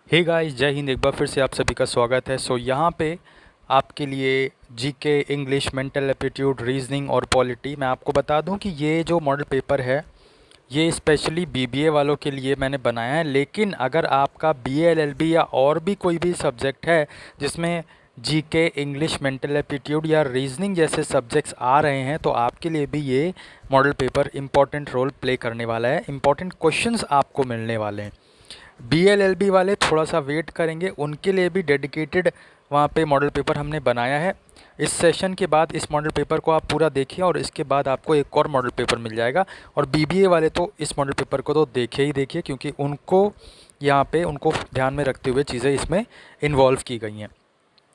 Hey guys, जय हिंद। एक बार फिर से आप सभी का स्वागत है। यहाँ पे आपके लिए GK, English, mental aptitude, reasoning और पॉलिटी। मैं आपको बता दूं कि ये जो मॉडल पेपर है ये स्पेशली बीबीए वालों के लिए मैंने बनाया है। लेकिन अगर आपका बीए, एलएलबी या और भी कोई भी सब्जेक्ट है जिसमें जीके, इंग्लिश, मेंटल एप्टीट्यूड या रीजनिंग जैसे सब्जेक्ट्स आ रहे हैं तो आपके लिए भी ये model paper important role play करने वाला है। इम्पॉर्टेंट क्वेश्चंस आपको मिलने वाले हैं। बीएलएलबी वाले थोड़ा सा वेट करेंगे, उनके लिए भी डेडिकेटेड वहाँ पे मॉडल पेपर हमने बनाया है। इस सेशन के बाद इस मॉडल पेपर को आप पूरा देखिए और इसके बाद आपको एक और मॉडल पेपर मिल जाएगा। और बीबीए वाले तो इस मॉडल पेपर को तो देखिए ही देखिए, क्योंकि उनको यहाँ पे उनको ध्यान में रखते हुए चीज़ें इसमें इन्वॉल्व की गई हैं।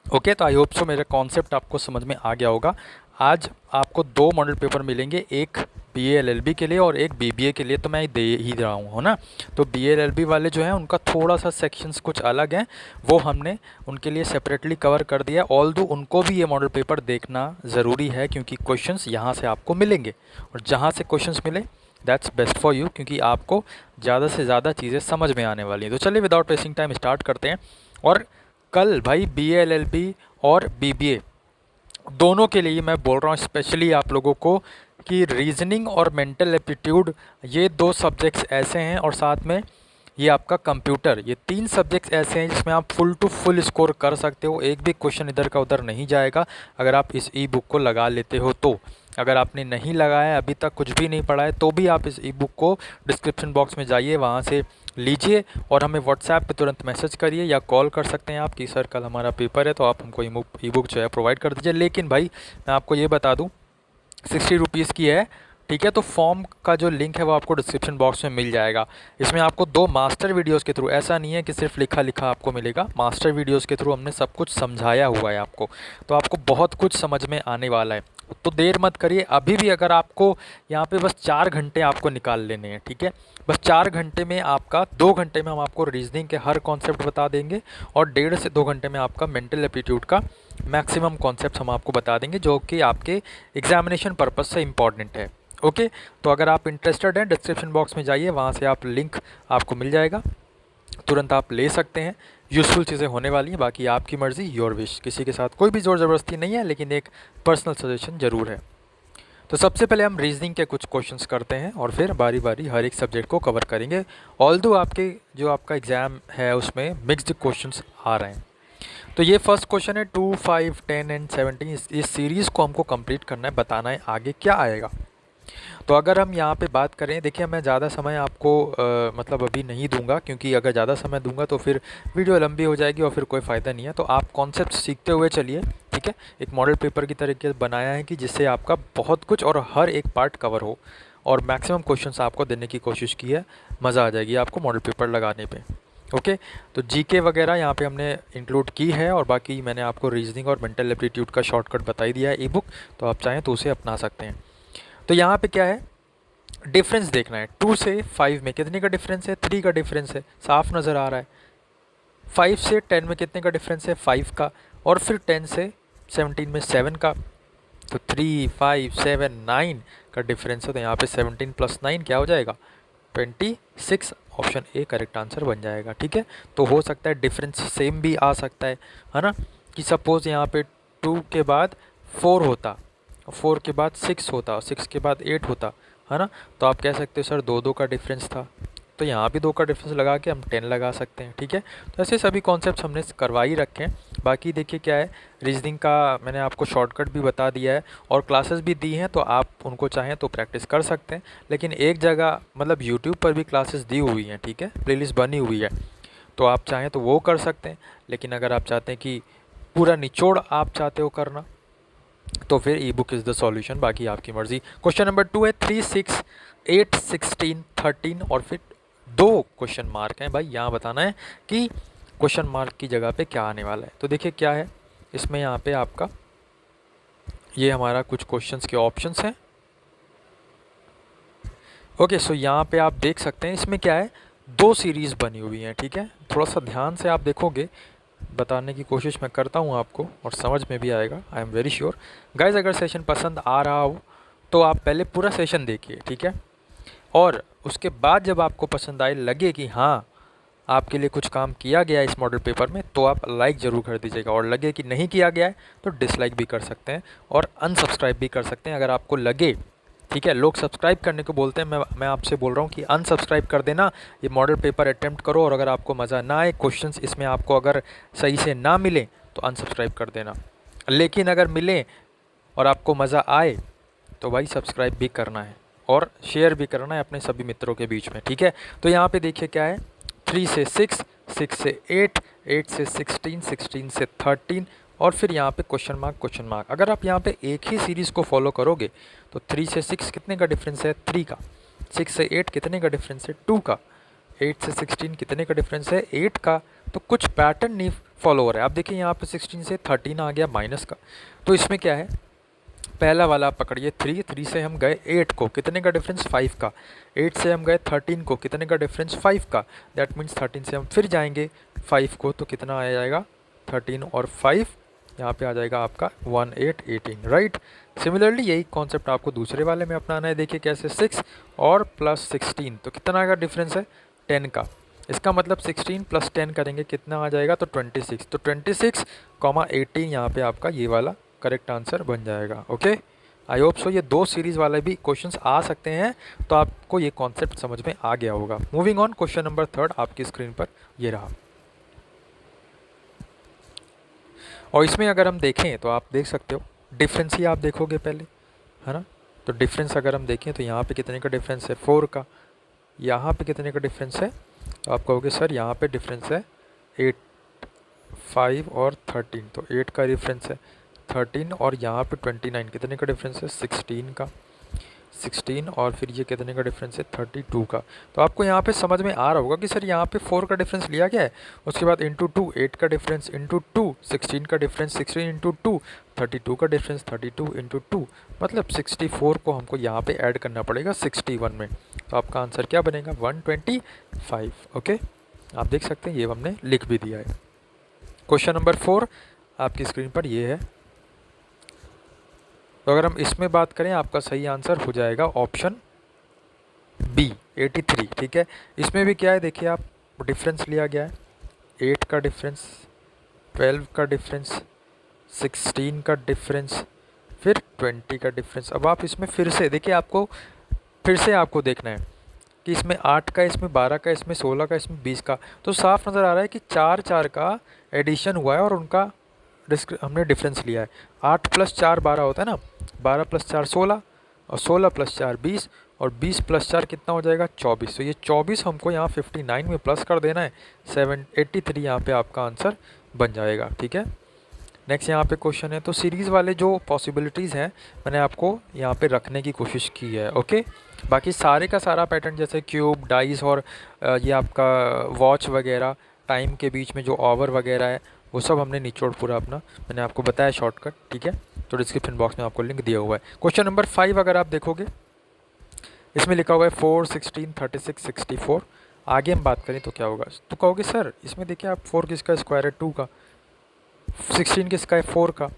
ओके, तो आई होप सो मेरा कॉन्सेप्ट आपको समझ में आ गया होगा। आज आपको दो मॉडल पेपर मिलेंगे, एक बीए एलएलबी के लिए और एक बीबीए के लिए, तो मैं दे ही रहा हूँ, है ना। तो बीए एलएलबी वाले जो हैं उनका थोड़ा सा सेक्शंस कुछ अलग हैं, वो हमने उनके लिए सेपरेटली कवर कर दिया। ऑल्दो उनको भी ये मॉडल पेपर देखना ज़रूरी है, क्योंकि क्वेश्चंस यहाँ से आपको मिलेंगे और जहाँ से क्वेश्चंस मिले दैट्स बेस्ट फॉर यू, क्योंकि आपको ज़्यादा से ज़्यादा चीज़ें समझ में आने वाली हैं। तो चलिए विदाउट वेस्टिंग टाइम स्टार्ट करते हैं। और कल भाई बीए एलएलबी और बीबीए दोनों के लिए मैं बोल रहा हूँ स्पेशली आप लोगों को कि रीजनिंग और मेंटल एप्टीट्यूड ये दो सब्जेक्ट्स ऐसे हैं, और साथ में ये आपका कंप्यूटर, ये तीन सब्जेक्ट्स ऐसे हैं जिसमें आप फुल टू फुल स्कोर कर सकते हो। एक भी क्वेश्चन इधर का उधर नहीं जाएगा अगर आप इस ई बुक को लगा लेते हो तो। अगर आपने नहीं लगाया है, अभी तक कुछ भी नहीं पढ़ा है, तो भी आप इस ई बुक को डिस्क्रिप्शन बॉक्स में जाइए, वहाँ से लीजिए और हमें व्हाट्सएप पे तुरंत मैसेज करिए या कॉल कर सकते हैं आप कि सर कल हमारा पेपर है, तो आप हमको ई बुक जो है प्रोवाइड कर दीजिए। लेकिन भाई मैं आपको ये बता दूँ, 60 रुपीज़ की है, ठीक है। तो फॉर्म का जो लिंक है वो आपको डिस्क्रिप्शन बॉक्स में मिल जाएगा। इसमें आपको दो मास्टर वीडियोस के थ्रू, ऐसा नहीं है कि सिर्फ लिखा लिखा आपको मिलेगा, मास्टर वीडियोस के थ्रू हमने सब कुछ समझाया हुआ है आपको, तो आपको बहुत कुछ समझ में आने वाला है। तो देर मत करिए अभी भी। अगर आपको यहाँ पे बस 4 घंटे आपको निकाल लेने हैं, ठीक है। बस 4 घंटे में आपका, 2 घंटे में हम आपको रीजनिंग के हर कॉन्सेप्ट बता देंगे और 1.5 से 2 घंटे में आपका मेंटल एप्टीट्यूड का मैक्सिमम कॉन्सेप्ट हम आपको बता देंगे, जो कि आपके एग्जामिनेशन पर्पस से इम्पॉर्टेंट है। ओके, तो अगर आप इंटरेस्टेड हैं डिस्क्रिप्शन बॉक्स में जाइए, वहाँ से आप लिंक आपको मिल जाएगा, तुरंत आप ले सकते हैं। यूज़फुल चीज़ें होने वाली हैं, बाकी आपकी मर्ज़ी, योर विश। किसी के साथ कोई भी ज़ोर ज़बरदस्ती नहीं है, लेकिन एक पर्सनल सजेशन ज़रूर है। तो सबसे पहले हम रीजनिंग के कुछ क्वेश्चंस करते हैं और फिर बारी बारी हर एक सब्जेक्ट को कवर करेंगे। ऑल्दो आपके जो आपका एग्ज़ाम है उसमें मिक्स्ड क्वेश्चंस आ रहे हैं। तो ये फर्स्ट क्वेश्चन है 2, 5, 10 एंड 17। इस सीरीज़ को हमको कंप्लीट करना है, बताना है आगे क्या आएगा। तो अगर हम यहाँ पे बात करें, देखिए मैं ज़्यादा समय आपको मतलब अभी नहीं दूंगा, क्योंकि अगर ज़्यादा समय दूंगा तो फिर वीडियो लंबी हो जाएगी और फिर कोई फ़ायदा नहीं है। तो आप कॉन्सेप्ट सीखते हुए चलिए, ठीक है। एक मॉडल पेपर की तरीके से बनाया है कि जिससे आपका बहुत कुछ और हर एक पार्ट कवर हो और मैक्सिमम क्वेश्चंस आपको देने की कोशिश की है। मज़ा आ जाएगी आपको मॉडल पेपर लगाने पे। ओके, तो जीके वगैरह यहाँ पे हमने इंक्लूड की है और बाकी मैंने आपको रीजनिंग और मेंटल एप्टीट्यूड का शॉर्टकट बता ही दिया है ई बुक, तो आप चाहें तो उसे अपना सकते हैं। तो यहाँ पे क्या है, डिफरेंस देखना है। 2 से 5 में कितने का डिफरेंस है, 3 का डिफरेंस है, साफ नज़र आ रहा है। 5 से 10 में कितने का डिफरेंस है, 5 का। और फिर 10 से 17 में 7 का। तो 3, 5, 7, 9 का डिफरेंस है, तो यहाँ पे 17 प्लस 9 क्या हो जाएगा, 26। ऑप्शन ए करेक्ट आंसर बन जाएगा, ठीक है। तो हो सकता है डिफरेंस सेम भी आ सकता है ना। कि सपोज़ यहाँ पे 2 के बाद 4 होता, 4 के बाद 6 होता, 6 के बाद 8 होता, है ना। तो आप कह सकते हो सर 2 का डिफरेंस था, तो यहाँ भी 2 का डिफरेंस लगा के हम 10 लगा सकते हैं, ठीक है। तो ऐसे सभी कॉन्सेप्ट हमने करवा ही रखे हैं। बाकी देखिए क्या है, रीजनिंग का मैंने आपको शॉर्टकट भी बता दिया है और क्लासेस भी दी हैं, तो आप उनको चाहें तो प्रैक्टिस कर सकते हैं। लेकिन एक जगह मतलब यूट्यूब पर भी क्लासेस दी हुई हैं, ठीक है, प्लेलिस्ट बनी हुई है, तो आप चाहें तो वो कर सकते हैं। लेकिन अगर आप चाहते हैं कि पूरा निचोड़ आप चाहते हो करना, तो फिर ई बुक इज़ द सॉल्यूशन, बाकी आपकी मर्ज़ी। क्वेश्चन नंबर 2 है 3, 6, 8, 16, 13 और फिर 2 क्वेश्चन मार्क हैं। भाई यहाँ बताना है कि क्वेश्चन मार्क की जगह पे क्या आने वाला है। तो देखिए क्या है इसमें, यहाँ पे आपका ये हमारा कुछ क्वेश्चंस के ऑप्शंस हैं। ओके, सो यहाँ पे आप देख सकते हैं इसमें क्या है, 2 सीरीज़ बनी हुई हैं, ठीक है। थोड़ा सा ध्यान से आप देखोगे, बताने की कोशिश मैं करता हूँ आपको और समझ में भी आएगा, I am very sure. Guys अगर सेशन पसंद आ रहा हो तो आप पहले पूरा सेशन देखिए, ठीक है। और उसके बाद जब आपको पसंद आए, लगे कि हाँ आपके लिए कुछ काम किया गया है इस मॉडल पेपर में तो आप लाइक ज़रूर कर दीजिएगा, और लगे कि नहीं किया गया है तो डिसलाइक भी कर सकते हैं और अनसब्सक्राइब भी कर सकते हैं अगर आपको लगे। ठीक है, लोग सब्सक्राइब करने को बोलते हैं, मैं आपसे बोल रहा हूँ कि अनसब्सक्राइब कर देना, ये मॉडल पेपर अटैम्प्ट करो, और अगर आपको मज़ा ना आए, क्वेश्चंस इसमें आपको अगर सही से ना मिले तो अनसब्सक्राइब कर देना। लेकिन अगर मिले और आपको मज़ा आए तो भाई सब्सक्राइब भी करना है और शेयर भी करना है अपने सभी मित्रों के बीच में। ठीक है, तो यहाँ पे देखिए क्या है, 3 से 6, 6 से 8, 8 से 16, 16 से 13, और फिर यहाँ पे क्वेश्चन मार्क क्वेश्चन मार्क। अगर आप यहाँ पे एक ही सीरीज़ को फॉलो करोगे तो 3 से 6 कितने का डिफरेंस है, 3 का। 6 से 8 कितने का डिफरेंस है, 2 का। 8 से 16 कितने का डिफरेंस है, 8 का। तो कुछ पैटर्न नहीं फॉलो हो रहा है। आप देखिए यहाँ पे 16 से 13 आ गया माइनस का, तो इसमें क्या है, पहला वाला आप पकड़िए 3, 3 से हम गए 8 को, कितने का डिफरेंस, 5 का। 8 से हम गए 13 को, कितने का डिफरेंस, 5 का। दैट मीन्स 13 से हम फिर जाएंगे 5 को, तो कितना आ जाएगा, 13 और 5, यहाँ पे आ जाएगा आपका 1, 8, 18, राइट। सिमिलरली यही कॉन्सेप्ट आपको दूसरे वाले में अपनाना है। देखिए कैसे, 6 और प्लस 16, तो कितना का डिफरेंस है, 10 का। इसका मतलब 16 प्लस 10 करेंगे कितना आ जाएगा, तो 26। तो 26, 18 यहाँ पे आपका ये वाला करेक्ट आंसर बन जाएगा। ओके, आई होप सो ये 2 सीरीज़ वाले भी क्वेश्चंस आ सकते हैं, तो आपको ये कॉन्सेप्ट समझ में आ गया होगा। मूविंग ऑन, क्वेश्चन नंबर 3 आपकी स्क्रीन पर ये रहा, और इसमें अगर हम देखें तो आप देख सकते हो डिफरेंस ही आप देखोगे पहले, है ना। तो डिफरेंस अगर हम देखें तो यहाँ पे कितने का डिफरेंस है, 4 का। यहाँ पे कितने का डिफरेंस है, तो आप कहोगे सर यहाँ पे डिफरेंस है 8, 5 और 13, तो 8 का डिफरेंस है 13, और यहाँ पे 29 कितने का डिफरेंस है, 16 का। 16 और फिर ये कितने का डिफरेंस है, 32 का। तो आपको यहाँ पे समझ में आ रहा होगा कि सर यहाँ पे 4 का डिफरेंस लिया गया है, उसके बाद इंटू 2 8 का डिफरेंस, इंटू 2 16 का डिफरेंस, 16 इंटू 2 32 का डिफरेंस, 32 इंटू 2 मतलब 64 को हमको यहाँ पे ऐड करना पड़ेगा 61 में। तो आपका आंसर क्या बनेगा, 125। ओके, आप देख सकते हैं ये हमने लिख भी दिया है। क्वेश्चन नंबर 4 आपकी स्क्रीन पर ये है। तो अगर हम इसमें बात करें, आपका सही आंसर हो जाएगा ऑप्शन बी, 83। ठीक है, इसमें भी क्या है, देखिए आप डिफरेंस लिया गया है, 8 का डिफरेंस, 12 का डिफरेंस, 16 का डिफरेंस, फिर 20 का डिफरेंस। अब आप इसमें फिर से देखिए, आपको फिर से आपको देखना है कि इसमें 8 का, इसमें 12 का, इसमें 16 का, इसमें 20 का। तो साफ नज़र आ रहा है कि 4 4 का एडिशन हुआ है और उनका हमने डिफरेंस लिया है। 8 + 4 12 होता है ना, 12 + 4 16, और 16 + 4 20, और 20 + 4 कितना हो जाएगा, 24। तो ये 24 हमको यहाँ 59 में प्लस कर देना है, 783 यहाँ पे आपका आंसर बन जाएगा। ठीक है, नेक्स्ट यहाँ पे क्वेश्चन है। तो सीरीज़ वाले जो पॉसिबिलिटीज़ हैं मैंने आपको यहाँ पे रखने की कोशिश की है। ओके, बाकी सारे का सारा पैटर्न जैसे क्यूब, डाइस और ये आपका वॉच वगैरह, टाइम के बीच में जो ओवर वगैरह है, वो सब हमने निचोड़ पूरा अपना मैंने आपको बताया शॉर्टकट। ठीक है, तो डिस्क्रिप्शन बॉक्स में आपको लिंक दिया हुआ है। क्वेश्चन नंबर 5 अगर आप देखोगे, इसमें लिखा हुआ है 4, 16, 36, 64। आगे हम बात करें तो क्या होगा, तो कहोगे सर इसमें देखिए आप 4 किसका स्क्वायर है, 2 का। 16 किसका है, 4 का।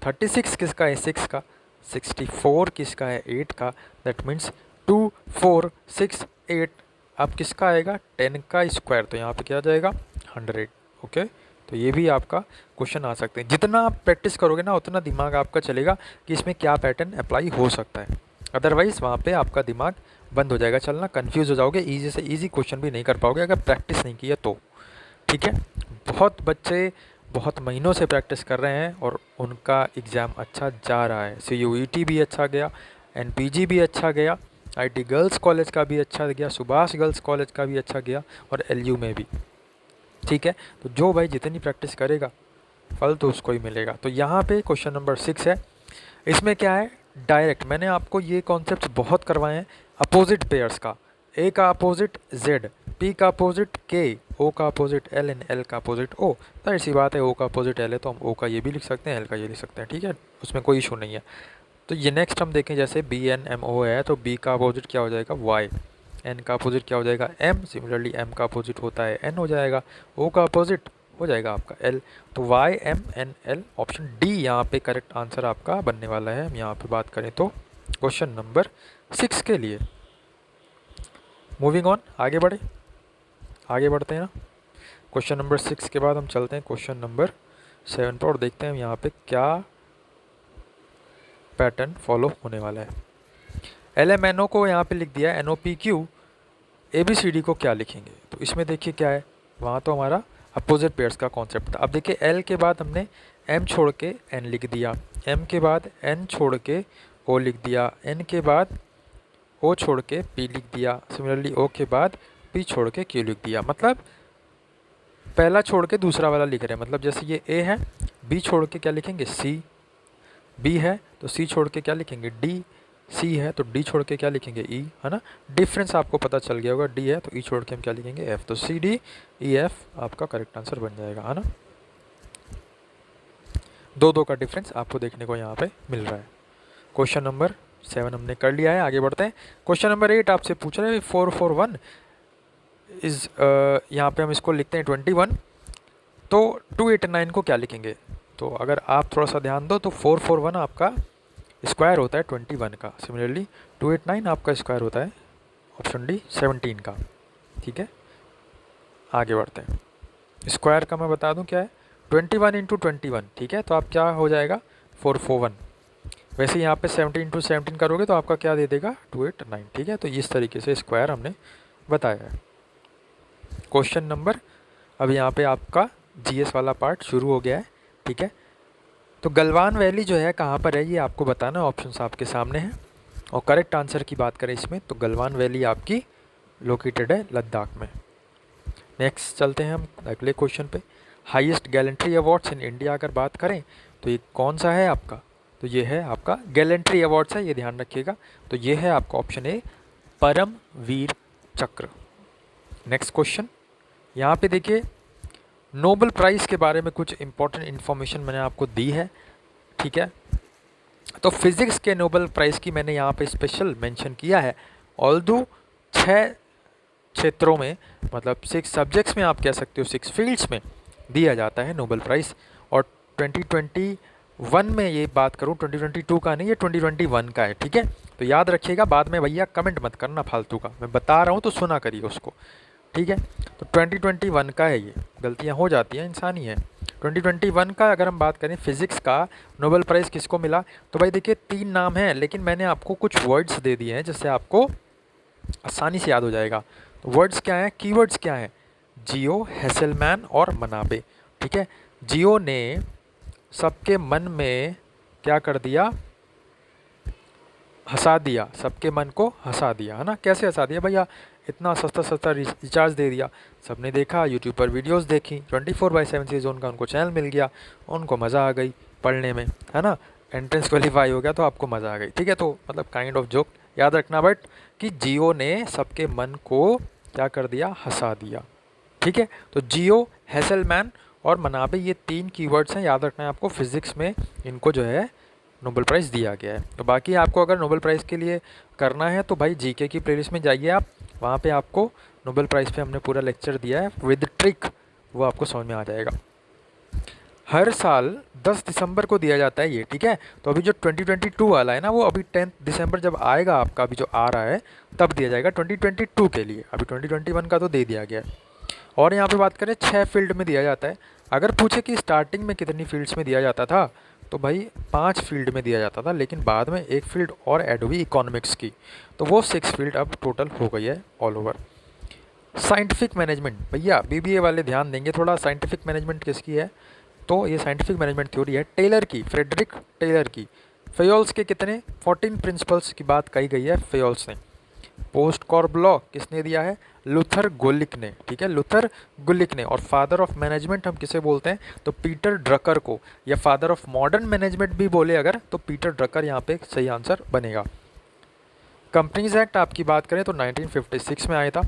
36 किसका है, 6 का। 64 किसका है, 8 का। दैट मीन्स 2, 4, 6, 8 अब किसका आएगा, 10 का स्क्वायर। तो यहाँ पे क्या आ जाएगा, 100। ओके, तो ये भी आपका क्वेश्चन आ सकते हैं। जितना आप प्रैक्टिस करोगे ना उतना दिमाग आपका चलेगा कि इसमें क्या पैटर्न अप्लाई हो सकता है। अदरवाइज़ वहाँ पे आपका दिमाग बंद हो जाएगा चलना, कंफ्यूज हो जाओगे, ईजी से ईजी क्वेश्चन भी नहीं कर पाओगे अगर प्रैक्टिस नहीं किया तो। ठीक है, बहुत बच्चे बहुत महीनों से प्रैक्टिस कर रहे हैं और उनका एग्ज़ाम अच्छा जा रहा है। CUET भी अच्छा गया, NPG भी अच्छा गया, IT गर्ल्स कॉलेज का भी अच्छा गया, सुभाष गर्ल्स कॉलेज का भी अच्छा गया, और LU में भी। ठीक है, तो जो भाई जितनी प्रैक्टिस करेगा फल तो उसको ही मिलेगा। तो यहाँ पे क्वेश्चन नंबर 6 है। इसमें क्या है, डायरेक्ट मैंने आपको ये कॉन्सेप्ट बहुत करवाए हैं अपोजिट पेयर्स का। A का अपोजिट Z, P का अपोजिट K, O का अपोजिट L एंड L का अपोजिट O। तो ऐसी बात है, O का अपोजिट L है तो हम O का ये भी लिख सकते हैं, L का ये लिख सकते हैं। ठीक है, उसमें कोई इशू नहीं है। तो ये नेक्स्ट हम देखें, जैसे BNMO है तो B का अपोजिट क्या हो जाएगा, Y। N का अपोजिट क्या हो जाएगा, M। सिमिलरली M का अपोजिट होता है N हो जाएगा। O का अपोजिट हो जाएगा आपका L। तो Y, M, N, L, option D यहाँ पे करेक्ट आंसर आपका बनने वाला है। हम यहाँ पे बात करें तो क्वेश्चन नंबर 6 के लिए। मूविंग ऑन, आगे बढ़े। आगे बढ़ते हैं ना। क्वेश्चन नंबर 6 के बाद हम चलते हैं क्वेश्चन नंबर 7 पर और देखते हैं यहाँ पे क्या पैटर्न फॉलो होने वाला है। LMNO को यहाँ पे लिख दिया है NOPQ, ABCD को क्या लिखेंगे। तो इसमें देखिए क्या है, वहाँ तो हमारा अपोजिट पेयर्स का कॉन्सेप्ट था। अब देखिए L के बाद हमने M छोड़ के N लिख दिया, M के बाद N छोड़ के O लिख दिया, N के बाद O छोड़ के P लिख दिया, सिमिलरली O के बाद P छोड़ के Q लिख दिया। मतलब पहला छोड़ के दूसरा वाला लिख रहे हैं, मतलब जैसे ये A है, B छोड़ के क्या लिखेंगे C, B है तो C छोड़ के क्या लिखेंगे D, C है तो D छोड़ के क्या लिखेंगे E, है ना। डिफरेंस आपको पता चल गया होगा, D है तो E छोड़ के हम क्या लिखेंगे F, तो CD EF आपका करेक्ट आंसर बन जाएगा, है ना। दो का डिफरेंस आपको देखने को यहाँ पे मिल रहा है। क्वेश्चन नंबर 7 हमने कर लिया है, आगे बढ़ते हैं। क्वेश्चन नंबर 8 आपसे पूछ रहे हैं 441 इज, यहाँ पे हम इसको लिखते हैं 21, तो 289 को क्या लिखेंगे। तो अगर आप थोड़ा सा ध्यान दो तो 441 आपका स्क्वायर होता है 21 का, सिमिलरली 289 आपका स्क्वायर होता है ऑप्शन डी 17 का। ठीक है, आगे बढ़ते हैं। स्क्वायर का मैं बता दूं क्या है, 21 इंटू 21, ठीक है, तो आप क्या हो जाएगा 441। वैसे यहाँ पे 17 इंटू 17 करोगे तो आपका क्या दे देगा 289, ठीक है। तो इस तरीके से स्क्वायर हमने बताया है। क्वेश्चन नंबर, अब यहाँ पे आपका GS वाला पार्ट शुरू हो गया है, ठीक है। तो गलवान वैली जो है कहाँ पर है ये आपको बताना है, ऑप्शंस आपके सामने हैं। और करेक्ट आंसर की बात करें इसमें तो गलवान वैली आपकी लोकेटेड है लद्दाख में। नेक्स्ट चलते हैं हम अगले क्वेश्चन पे। Highest gallantry awards in India अगर बात करें तो ये कौन सा है आपका, तो ये है आपका गैलेंट्री अवार्ड्स है, ये ध्यान रखिएगा। तो ये है आपका ऑप्शन ए परम वीर चक्र। नेक्स्ट क्वेश्चन, यहाँ पे देखिए नोबेल प्राइज़ के बारे में कुछ इंपॉर्टेंट इन्फॉर्मेशन मैंने आपको दी है, ठीक है। तो फिज़िक्स के नोबेल प्राइज़ की मैंने यहाँ पे स्पेशल मेंशन किया है। ऑल्दो 6 क्षेत्रों में, मतलब 6 सब्जेक्ट्स में आप कह सकते हो, 6 फील्ड्स में दिया जाता है नोबेल प्राइज़। और 2021 में ये बात करूँ, 2022 का नहीं, ये 2021 का है, ठीक है। तो याद रखिएगा, बाद में भैया कमेंट मत करना फालतू का, मैं बता रहा हूँ तो सुना करिए उसको, ठीक है। तो 2021 का है, ये गलतियाँ हो जाती हैं, इंसानी है। 2021 का अगर हम बात करें फिज़िक्स का नोबेल प्राइज़ किसको मिला, तो भाई देखिए 3 नाम हैं, लेकिन मैंने आपको कुछ वर्ड्स दे दिए हैं जिससे आपको आसानी से याद हो जाएगा। तो वर्ड्स क्या हैं, कीवर्ड्स क्या हैं, जियो, हेसेलमैन और मनाबे, ठीक है। जियो ने सबके मन में क्या कर दिया, हंसा दिया, सबके मन को हंसा दिया, है ना। कैसे हंसा दिया भैया, इतना सस्ता सस्ता रिचार्ज दे दिया, सबने देखा, यूट्यूब पर वीडियोस देखी, 24/7 से जोन का उनको चैनल मिल गया, उनको मज़ा आ गई पढ़ने में, है ना। एंट्रेंस क्वालिफाई हो गया तो आपको मज़ा आ गई, ठीक है। तो मतलब काइंड ऑफ जोक याद रखना, बट कि जियो ने सबके मन को क्या कर दिया, हंसा दिया, ठीक है। तो जियो, हेसेलमैन और मनाबे, ये 3 कीवर्ड्स हैं, याद रखना है आपको। फिज़िक्स में इनको जो है नोबेल प्राइज़ दिया गया है। तो बाकी आपको अगर नोबेल प्राइज़ के लिए करना है तो भाई जीके की प्लेलिस्ट में जाइए आप, वहाँ पे आपको नोबेल प्राइज़ पे हमने पूरा लेक्चर दिया है विद ट्रिक, वो आपको समझ में आ जाएगा। हर साल 10 दिसंबर को दिया जाता है ये, ठीक है। तो अभी जो 2022 वाला है ना, वो अभी 10 दिसंबर जब आएगा आपका, अभी जो आ रहा है तब दिया जाएगा 2022 के लिए, अभी 2021 का तो दे दिया गया है। और यहाँ पे बात करें 6 फील्ड में दिया जाता है। अगर पूछे कि स्टार्टिंग में कितनी फील्ड्स में दिया जाता था, तो भाई 5 फील्ड में दिया जाता था, लेकिन बाद में एक फील्ड और ऐड हुई इकोनॉमिक्स की, तो वो 6 फील्ड अब टोटल हो गई है ऑल ओवर। साइंटिफिक मैनेजमेंट, भैया बीबीए वाले ध्यान देंगे थोड़ा, साइंटिफिक मैनेजमेंट किसकी है, तो ये साइंटिफिक मैनेजमेंट थ्योरी है टेलर की, फ्रेडरिक टेलर की। फेयोल्स के कितने 14 प्रिंसिपल्स की बात कही गई है फेयोल्स ने। पोस्ट कॉर्ब लॉ किसने दिया है, लूथर गुलिक ने, ठीक है, लूथर गुलिक ने। और फादर ऑफ मैनेजमेंट हम किसे बोलते हैं, तो पीटर ड्रकर को, या फादर ऑफ मॉडर्न मैनेजमेंट भी बोले अगर, तो पीटर ड्रकर यहाँ पे सही आंसर बनेगा। कंपनीज एक्ट आपकी बात करें तो 1956 में आया था।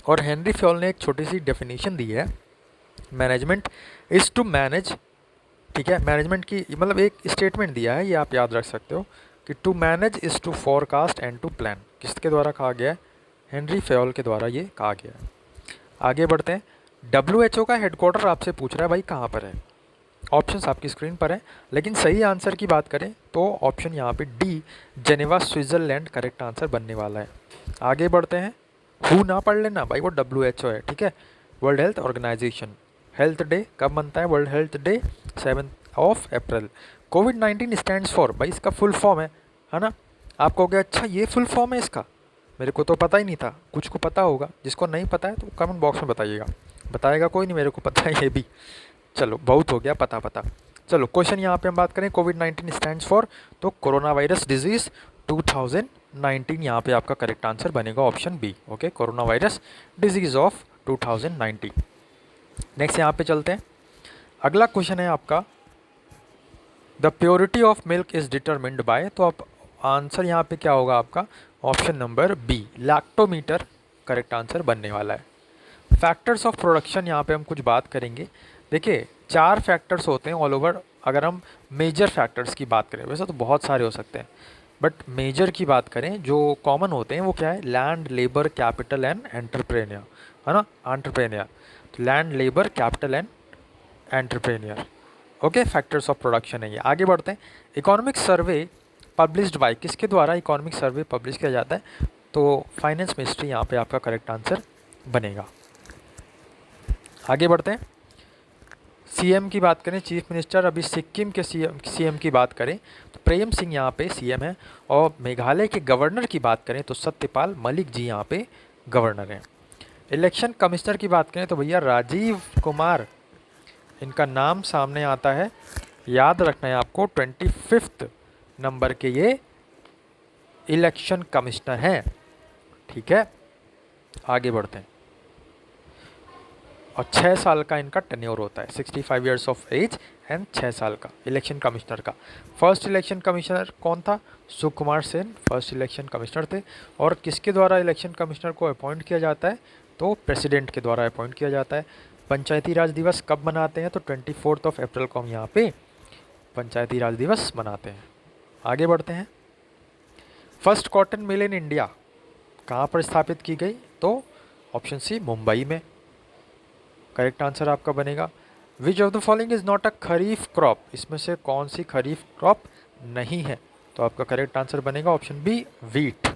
और हेनरी फ्योल ने एक छोटी सी डेफिनेशन दी है, मैनेजमेंट इज़ टू मैनेज, ठीक है। मैनेजमेंट की मतलब एक स्टेटमेंट दिया है, ये आप याद रख सकते हो कि to manage is to forecast and to plan. किसके द्वारा कहा गया है, हेनरी फ्योल के द्वारा ये कहा गया है। आगे बढ़ते हैं। WHO का हेडक्वार्टर आपसे पूछ रहा है भाई कहाँ पर है, ऑप्शंस आपकी स्क्रीन पर है, लेकिन सही आंसर की बात करें तो ऑप्शन यहाँ पे D, Geneva Switzerland correct answer बनने वाला है। आगे बढ़ते हैं हु ना पढ़ लेना भाई, वो WHO है, ठीक है, World Health Organization. Health day कब बनता है? World Health Day 7 April. COVID stands for, भाई इसका फुल फॉर्म है ना। आप कहोगे अच्छा ये फुल फॉर्म है इसका, मेरे को तो पता ही नहीं था। कुछ को पता होगा, जिसको नहीं पता है तो कमेंट बॉक्स में बताइएगा। बताएगा कोई नहीं, मेरे को पता है ये भी। चलो बहुत हो गया पता पता। चलो क्वेश्चन यहाँ पे हम बात करें, कोविड-19 स्टैंड्स फॉर, तो कोरोना वायरस डिजीज़ 2019 यहाँ पे आपका करेक्ट आंसर बनेगा option B. Okay, corona virus disease of 2019। Next यहाँ पे चलते हैं। अगला क्वेश्चन है आपका, the purity of milk is determined by, तो आप आंसर यहाँ पे क्या होगा आपका? Option number B, lactometer correct answer बनने वाला है। फैक्टर्स ऑफ प्रोडक्शन, यहाँ पे हम कुछ बात करेंगे। देखिए 4 फैक्टर्स होते हैं ऑल ओवर, अगर हम मेजर फैक्टर्स की बात करें, वैसे तो बहुत सारे हो सकते हैं, बट मेजर की बात करें जो कॉमन होते हैं वो क्या है? Land, labour, capital and entrepreneur, है ना, एंटरप्रेन्योर। तो land, labour, capital and entrepreneur. Okay, factors of production है ये। आगे बढ़ते हैं। इकोनॉमिक सर्वे पब्लिश्ड बाय, किसके द्वारा इकोनॉमिक सर्वे पब्लिश किया जाता है? तो फाइनेंस मिनिस्ट्री यहाँ पे आपका करेक्ट आंसर बनेगा। आगे बढ़ते हैं। सीएम की बात करें, चीफ मिनिस्टर, अभी सिक्किम के सीएम की बात करें तो प्रेम सिंह यहाँ पे सीएम है, और मेघालय के गवर्नर की बात करें तो सत्यपाल मलिक जी यहाँ पे गवर्नर हैं। इलेक्शन कमिश्नर की बात करें तो भैया राजीव कुमार इनका नाम सामने आता है, याद रखना है आपको, 25 नंबर के ये इलेक्शन कमिश्नर हैं, ठीक है। आगे बढ़ते हैं। और 6 साल का इनका टेन्योर होता है, 65 ईयर्स ऑफ एज एंड 6 साल का इलेक्शन कमिश्नर का। फर्स्ट इलेक्शन कमिश्नर कौन था? Sukumar Sen first election commissioner थे। और किसके द्वारा इलेक्शन कमिश्नर को अपॉइंट किया जाता है? तो प्रेसिडेंट के द्वारा अपॉइंट किया जाता है। पंचायती राज दिवस कब मनाते हैं? तो 24 अप्रैल को हम यहाँ पे पंचायती राज दिवस मनाते हैं। आगे बढ़ते हैं। First cotton mill in India कहाँ पर स्थापित की गई? तो ऑप्शन सी, मुंबई में करेक्ट आंसर आपका बनेगा। Which of the following is not a kharif crop, इसमें से कौन सी खरीफ क्रॉप नहीं है? तो आपका करेक्ट आंसर बनेगा option B, wheat.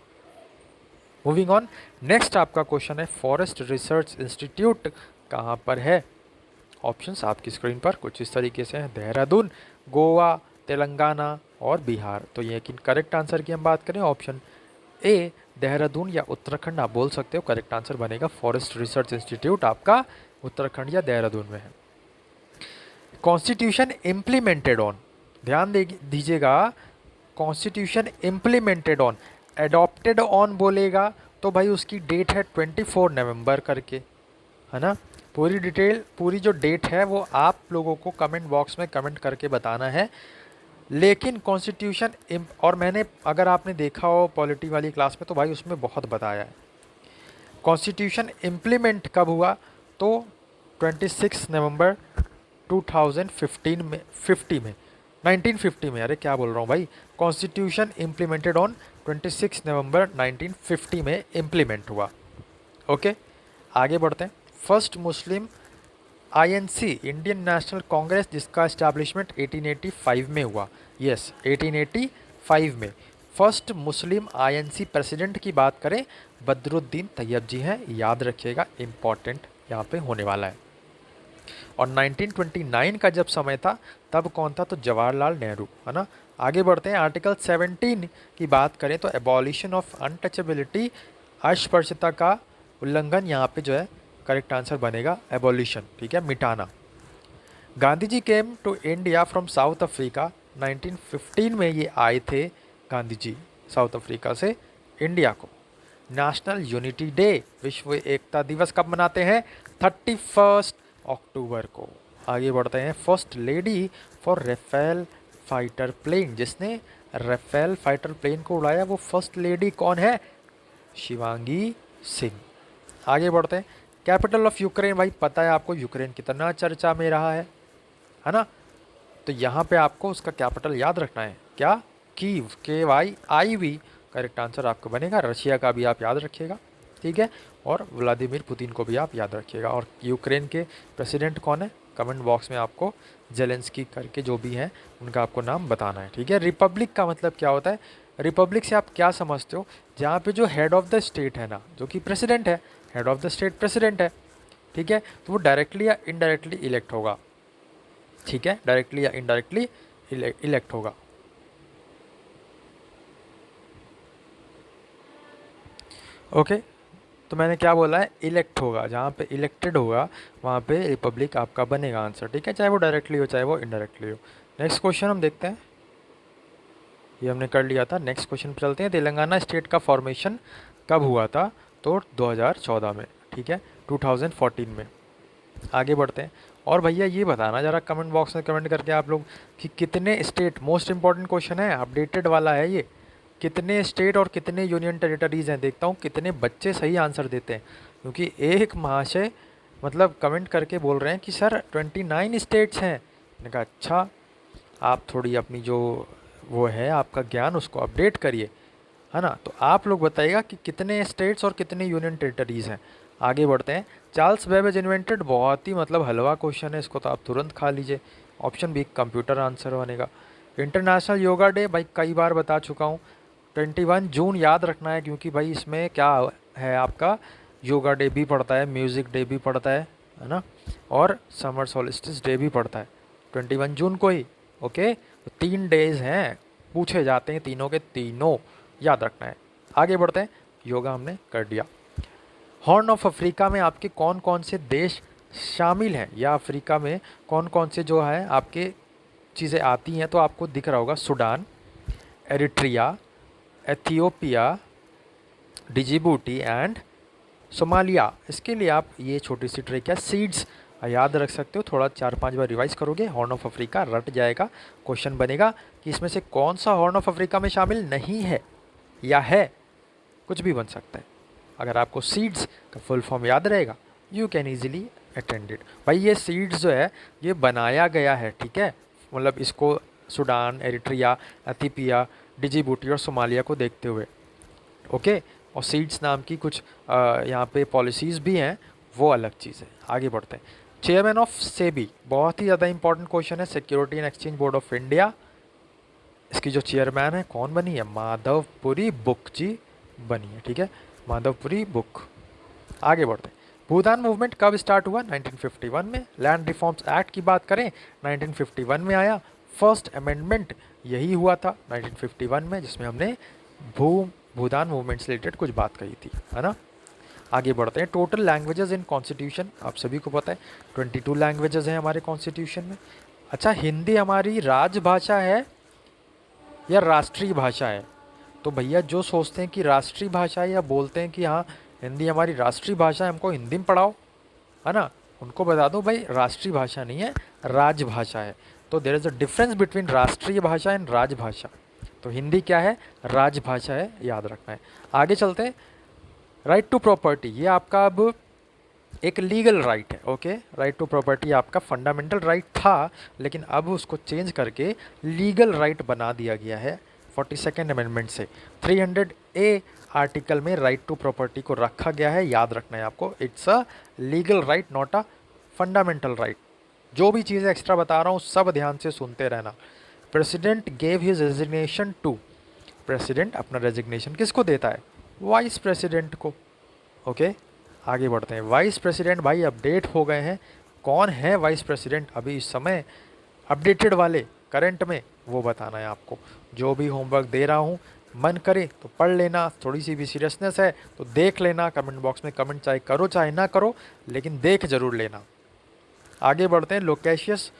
Moving on, next आपका क्वेश्चन है, फॉरेस्ट रिसर्च इंस्टीट्यूट कहाँ पर है? ऑप्शंस आपकी स्क्रीन पर कुछ इस तरीके से हैं, देहरादून, गोवा, तेलंगाना और बिहार। तो ये कि करेक्ट आंसर की हम बात करें, ऑप्शन ए देहरादून या उत्तराखंड आप बोल सकते हो, करेक्ट आंसर बनेगा। फॉरेस्ट रिसर्च इंस्टीट्यूट आपका उत्तराखंड या देहरादून में है। कॉन्स्टिट्यूशन इम्प्लीमेंटेड ऑन, ध्यान दीजिएगा, constitution implemented on, adopted on बोलेगा तो भाई उसकी डेट है 24 नवंबर करके, है ना। पूरी डिटेल, पूरी जो डेट है वो आप लोगों को कमेंट बॉक्स में कमेंट करके बताना है। लेकिन कॉन्स्टिट्यूशन और मैंने, अगर आपने देखा हो पॉलिटी वाली क्लास में तो भाई उसमें बहुत बताया है। कॉन्स्टिट्यूशन इम्प्लीमेंट कब हुआ? तो 26 नवंबर 2015 में, 1950 में, अरे क्या बोल रहा हूँ भाई, कॉन्स्टिट्यूशन इम्प्लीमेंटेड ऑन 26 नवंबर 1950 में इम्प्लीमेंट हुआ। ओके, आगे बढ़ते हैं। First Muslim INC, Indian national Congress, जिसका इस्टेब्लिशमेंट 1885 में हुआ। यस, 1885 में फर्स्ट मुस्लिम आईएनसी प्रेसिडेंट की बात करें, बदरुद्दीन तैयब जी हैं, याद रखिएगा, इम्पॉर्टेंट यहाँ पे होने वाला है। और 1929 का जब समय था तब कौन था? तो जवाहरलाल नेहरू, है ना। आगे बढ़ते हैं। आर्टिकल 17 की बात करें तो एबॉलिशन ऑफ अनटचेबिलिटी, अस्पृश्यता का उल्लंघन, यहाँ पे जो है करेक्ट आंसर बनेगा एबॉलिशन, ठीक है, मिटाना। Gandhi ji came to India from South Africa, 1915 में ये आए थे गांधी जी साउथ अफ्रीका से इंडिया को। नेशनल यूनिटी डे, विश्व एकता दिवस कब मनाते हैं? 31 अक्टूबर को। आगे बढ़ते हैं। First lady for Rafale fighter plane, जिसने राफेल फाइटर प्लेन को उड़ाया वो फर्स्ट लेडी कौन है? शिवांगी सिंह। आगे बढ़ते हैं। कैपिटल ऑफ यूक्रेन, भाई पता है आपको यूक्रेन कितना चर्चा में रहा है ना। तो यहाँ पे आपको उसका कैपिटल याद रखना है, क्या? कीव, KYIV करेक्ट आंसर आपका बनेगा। रशिया का भी आप याद रखिएगा, ठीक है, और व्लादिमीर पुतिन को भी आप याद रखिएगा। और यूक्रेन के प्रेसिडेंट कौन है? कमेंट बॉक्स में आपको जेलेंस्की करके जो भी हैं उनका आपको नाम बताना है, ठीक है। रिपब्लिक का मतलब क्या होता है? रिपब्लिक से आप क्या समझते हो? जहाँ पे जो हेड ऑफ द स्टेट है ना, जो कि प्रेसिडेंट है, head of the state president है, ठीक है, तो वो डायरेक्टली या इनडायरेक्टली इलेक्ट होगा, ठीक है, डायरेक्टली या इनडायरेक्टली इलेक्ट होगा। ओके, तो मैंने क्या बोला है, इलेक्ट होगा, जहाँ पे इलेक्टेड होगा वहाँ पे रिपब्लिक आपका बनेगा आंसर, ठीक है, चाहे वो डायरेक्टली हो चाहे वो इनडायरेक्टली हो। नेक्स्ट क्वेश्चन हम देखते हैं, ये हमने कर लिया था। नेक्स्ट क्वेश्चन पे चलते हैं। तेलंगाना स्टेट का फॉर्मेशन कब हुआ था? तो 2014 में, ठीक है, 2014 में। आगे बढ़ते हैं। और भैया ये बताना ज़रा कमेंट बॉक्स में कमेंट करके आप लोग कि कितने स्टेट, मोस्ट इंपॉर्टेंट क्वेश्चन है, अपडेटेड वाला है ये, कितने स्टेट और कितने यूनियन टेरिटरीज़ हैं, देखता हूँ कितने बच्चे सही आंसर देते हैं। क्योंकि एक महाशय मतलब कमेंट करके बोल रहे हैं कि सर 29 स्टेट्स हैं। मैंने कहा अच्छा, आप थोड़ी अपनी जो वो है आपका ज्ञान उसको अपडेट करिए, है ना। तो आप लोग बताइएगा कि कितने स्टेट्स और कितने यूनियन टेरिटरीज़ हैं। आगे बढ़ते हैं। चार्ल्स बेबेज इन्वेंटेड, बहुत ही मतलब हलवा क्वेश्चन है, इसको तो आप तुरंत खा लीजिए। ऑप्शन बी कंप्यूटर आंसर बनेगा। इंटरनेशनल योगा डे, भाई कई बार बता चुका हूँ, 21 जून याद रखना है, क्योंकि भाई इसमें क्या है आपका, योगा डे भी पड़ता है, म्यूज़िक डे भी पड़ता है ना, और समर सोलिस्टिस डे भी पड़ता है 21 जून को ही। ओके, तो 3 डेज हैं, पूछे जाते हैं तीनों के तीनों, याद रखना है। आगे बढ़ते हैं। योगा हमने कर दिया। हॉर्न ऑफ अफ्रीका में आपके कौन कौन से देश शामिल हैं, या अफ्रीका में कौन कौन से जो है आपके चीज़ें आती हैं? तो आपको दिख रहा होगा, Sudan, Eritrea, Ethiopia, Djibouti and Somalia. इसके लिए आप ये छोटी सी ट्रिक है, सीड्स याद रख सकते हो, थोड़ा 4-5 बार रिवाइज करोगे हॉर्न ऑफ अफ्रीका रट जाएगा। क्वेश्चन बनेगा कि इसमें से कौन सा हॉर्न ऑफ अफ्रीका में शामिल नहीं है या है, कुछ भी बन सकता है। अगर आपको सीड्स का फुल फॉर्म याद रहेगा, you can easily attend it. भाई ये सीड्स जो है ये बनाया गया है, ठीक है, मतलब इसको सूडान, एरिट्रिया, एथियोपिया, डिजिबूटी और सोमालिया को देखते हुए। ओके, और सीड्स नाम की कुछ यहाँ पे पॉलिसीज़ भी हैं, वो अलग चीज़ है। आगे बढ़ते हैं। चेयरमैन ऑफ सेबी, बहुत ही ज़्यादा इंपॉर्टेंट क्वेश्चन है, security and exchange board of India. इसकी जो चेयरमैन है कौन बनी है? माधवपुरी बुक जी बनी है, ठीक है, माधवपुरी बुक। आगे बढ़ते हैं। भूदान मूवमेंट कब स्टार्ट हुआ? 1951 में। लैंड रिफॉर्म्स एक्ट की बात करें, 1951 में आया। फर्स्ट अमेंडमेंट यही हुआ था 1951 में, जिसमें हमने भूदान मूवमेंट से रिलेटेड कुछ बात कही थी, है ना। आगे बढ़ते हैं। टोटल लैंग्वेजेस इन कॉन्स्टिट्यूशन, आप सभी को पता है 22 लैंग्वेजेस हैं हमारे कॉन्स्टिट्यूशन में। अच्छा, हिंदी हमारी राजभाषा है या राष्ट्रीय भाषा है? तो भैया जो सोचते हैं कि राष्ट्रीय भाषा है या बोलते हैं कि हाँ हिंदी हमारी राष्ट्रीय भाषा है, हमको हिंदी में पढ़ाओ, है ना, उनको बता दो भाई राष्ट्रीय भाषा नहीं है, राजभाषा है। तो there is a difference between राष्ट्रीय भाषा एंड राजभाषा। तो हिंदी क्या है? राजभाषा है, याद रखना है। आगे चलते हैं। राइट टू प्रॉपर्टी, ये आपका अब एक लीगल राइट है। ओके, राइट टू प्रॉपर्टी आपका फंडामेंटल राइट था, लेकिन अब उसको चेंज करके लीगल राइट बना दिया गया है 42nd अमेंडमेंट से। 300A आर्टिकल में राइट टू प्रॉपर्टी को रखा गया है, याद रखना है आपको। It's a legal right, not a fundamental right. जो भी चीज़ें एक्स्ट्रा बता रहा हूँ सब ध्यान से सुनते रहना। President gave his resignation to, president अपना रेजिग्नेशन किसको देता है? वाइस प्रेसिडेंट को। ओके, आगे बढ़ते हैं। वाइस प्रेसिडेंट भाई अपडेट हो गए हैं, कौन है वाइस प्रेसिडेंट अभी इस समय अपडेटेड वाले करंट में, वो बताना है आपको। जो भी होमवर्क दे रहा हूँ मन करे तो पढ़ लेना, थोड़ी सी भी सीरियसनेस है तो देख लेना, कमेंट बॉक्स में कमेंट चाहे करो चाहे ना करो, लेकिन देख जरूर लेना। आगे बढ़ते हैं। लोकेशियस,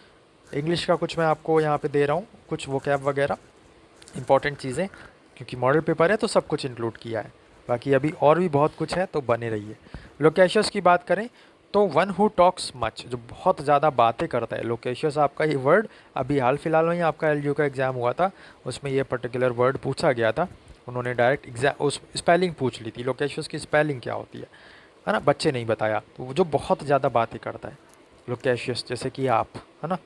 इंग्लिश का कुछ मैं आपको यहाँ पे दे रहा हूँ, कुछ वोकैब वगैरह इंपॉर्टेंट चीज़ें, क्योंकि मॉडल पेपर है तो सब कुछ इंक्लूड किया है, बाकी अभी और भी बहुत कुछ है तो बने रहिए। लोकेशियस की बात करें तो वन हु टॉक्स मच, जो बहुत ज़्यादा बातें करता है, लोकेशियस आपका ये वर्ड अभी हाल फिलहाल में ही आपका एलजीओ का एग्ज़ाम हुआ था, उसमें ये पर्टिकुलर वर्ड पूछा गया था। उन्होंने डायरेक्ट एग्जाम उस स्पेलिंग पूछ ली थी, लोकेशियस की स्पेलिंग क्या होती है ना, बच्चे नहीं बताया, तो जो बहुत ज़्यादा बातें करता है लोकेशियस, जैसे कि आप, है ना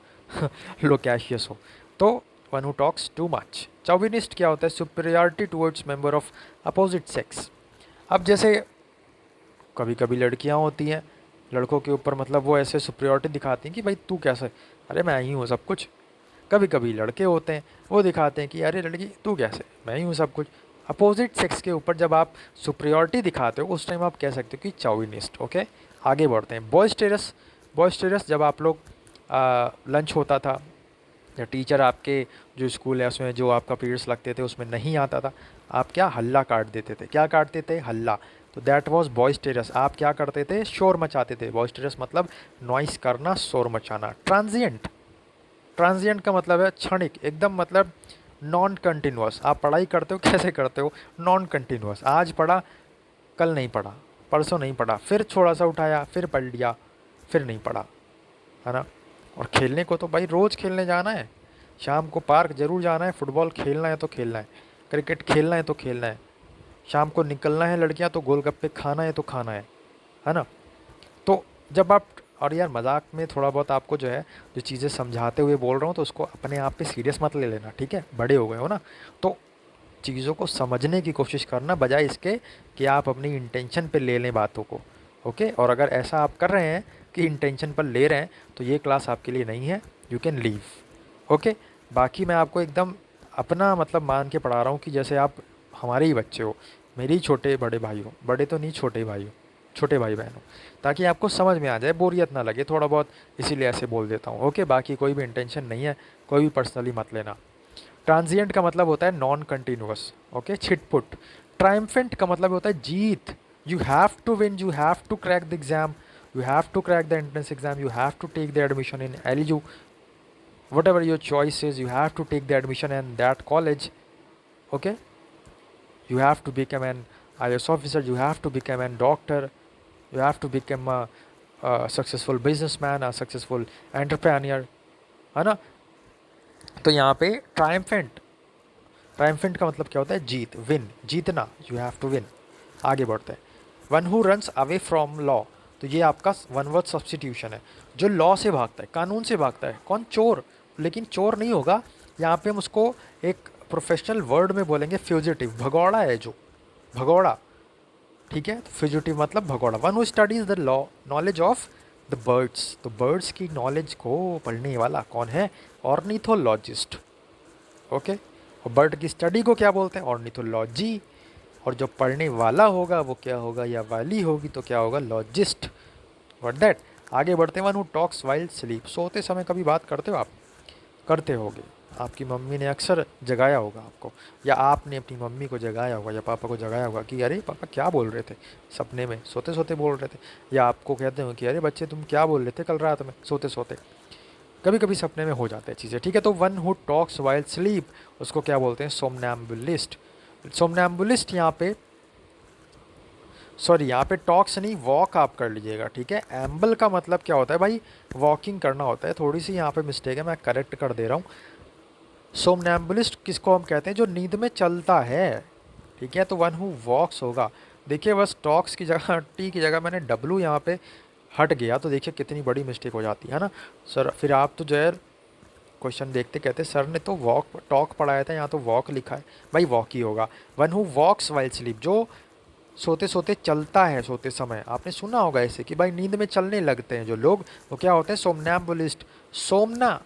लोकेशियस हो। तो one who talks too much. Chauvinist क्या होता है? Superiority towards member of opposite sex. अब जैसे कभी कभी लड़कियां होती हैं, लड़कों के ऊपर मतलब वो ऐसे सुपीरियरिटी दिखाती हैं कि भाई तू कैसे, अरे मैं ही हूँ सब कुछ। कभी कभी लड़के होते हैं वो दिखाते हैं कि अरे लड़की तू कैसे, मैं ही हूँ सब कुछ। अपोजिट सेक्स के ऊपर जब आप सुप्रियोरिटी दिखाते हो उस टाइम आप कह सकते हो कि चौविनिस्ट। ओके, आगे बढ़ते हैं। बॉयस्टेरस। बॉयस्टेरस जब आप लोग लंच होता था या टीचर आपके जो स्कूल है उसमें जो आपका पीरियड्स लगते थे उसमें नहीं आता था, आप क्या हल्ला काट देते थे। क्या काटते थे? हल्ला। तो दैट वाज बॉयस्टेरस। आप क्या करते थे? शोर मचाते थे। बॉयस्टेरस मतलब नॉइस करना, शोर मचाना। ट्रांजिएंट। ट्रांजिएंट का मतलब है क्षणिक, एकदम मतलब नॉन कंटिन्यूअस। आप पढ़ाई करते हो कैसे करते हो? Non continuous. आज पढ़ा, कल नहीं पढ़ा, परसों नहीं पढ़ा, फिर थोड़ा सा उठाया, फिर पढ़ लिया, फिर नहीं पढ़ा, है ना। और खेलने को तो भाई रोज़ खेलने जाना है, शाम को पार्क ज़रूर जाना है, फुटबॉल खेलना है तो खेलना है, क्रिकेट खेलना है तो खेलना है, शाम को निकलना है लड़कियां तो गोलगप्पे खाना है तो खाना है ना। तो जब आप, और यार मजाक में थोड़ा बहुत आपको जो है जो चीज़ें समझाते हुए बोल रहा हूँ तो उसको अपने आप पे सीरियस मत ले लेना, ठीक है, बड़े हो गए हो ना। तो चीज़ों को समझने की कोशिश करना बजाय इसके कि आप अपनी इंटेंशन पे ले लें बातों को। ओके, और अगर ऐसा आप कर रहे हैं कि इंटेंशन पर ले रहे हैं तो ये क्लास आपके लिए नहीं है, यू कैन लीव। ओके, बाकी मैं आपको एकदम अपना मतलब मान के पढ़ा रहा हूँ कि जैसे आप हमारे ही बच्चे हो, मेरे ही छोटे बड़े भाई हो, बड़े तो नहीं छोटे भाई हो, छोटे भाई बहन हो, ताकि आपको समझ में आ जाए, बोरियत ना लगे थोड़ा बहुत, इसीलिए ऐसे बोल देता हूँ। ओके, बाकी कोई भी इंटेंशन नहीं है, कोई भी पर्सनली मत लेना। ट्रांजिएंट का मतलब होता है नॉन कंटिन्यूअस। ओके, छिटपुट। ट्रायम्फेंट का मतलब होता है जीत। You have to win, you have to crack the exam, you have to crack the entrance exam, you have to take the admission in LU, whatever your choice is, you have to take the admission in that college. Okay, you have to become an IAS officer, you have to become a doctor, you have to become a successful businessman, a successful entrepreneur, है ना। तो यहाँ पे triumphant, triumphant का मतलब क्या होता है? जीत, विन, जीतना, यू हैव टू विन। आगे बढ़ते हैं। One who runs away from law. तो ये आपका वन वर्ड सब्सटीट्यूशन है, जो लॉ से भागता है, कानून से भागता है। कौन? चोर। लेकिन चोर नहीं होगा, यहाँ पे हम उसको एक प्रोफेशनल वर्ड में बोलेंगे फ्यूजिटिव। भगौड़ा है जो, भगौड़ा, ठीक है। तो फ्यूजिटिव मतलब भगौड़ा। One who studies the law knowledge of the birds. तो बर्ड्स की नॉलेज को पढ़ने वाला कौन है? ऑर्निथोलॉजिस्ट। ओके, और बर्ड की स्टडी को क्या बोलते हैं? ऑर्निथोलॉजी। और जो पढ़ने वाला होगा वो क्या होगा, या वाली होगी तो क्या होगा? लॉजिस्ट। What that. आगे बढ़ते हैं। One who talks while sleep. सोते समय कभी बात करते हो आप? करते होगे, आपकी मम्मी ने अक्सर जगाया होगा आपको, या आपने अपनी मम्मी को जगाया होगा या पापा को जगाया होगा कि अरे पापा क्या बोल रहे थे, सपने में सोते सोते बोल रहे थे। या आपको कहते हो कि अरे बच्चे तुम क्या बोल रहे थे कल रात में सोते सोते। कभी कभी सपने में हो जाते हैं चीज़ें, ठीक है। तो one who talks while sleep, उसको क्या बोलते हैं? सोमनैम्बुलिस्ट। सोमनैम्बुलिस्ट यहाँ पे, सॉरी यहाँ पे टॉक्स नहीं, वॉक आप कर लीजिएगा, ठीक है। एम्बल का मतलब क्या होता है भाई? वॉकिंग करना होता है। थोड़ी सी यहाँ पे मिस्टेक है, मैं करेक्ट कर दे रहा हूँ। सोमनैम्बुलिस्ट किसको हम कहते हैं? जो नींद में चलता है, ठीक है। तो वन हु वॉक्स होगा। देखिए बस टॉक्स की जगह टी की जगह मैंने डब्लू यहाँ पे हट गया, तो देखिए कितनी बड़ी मिस्टेक हो जाती है ना सर। फिर आप तो जो है क्वेश्चन देखते कहते सर ने तो वॉक टॉक पढ़ाया था, यहाँ तो वॉक लिखा है, भाई वॉक ही होगा। One who walks while sleep, जो सोते सोते चलता है सोते समय। आपने सुना होगा ऐसे कि भाई नींद में चलने लगते हैं जो लोग, वो क्या होते हैं? सोमनैम्बुलिस्ट। सोमना,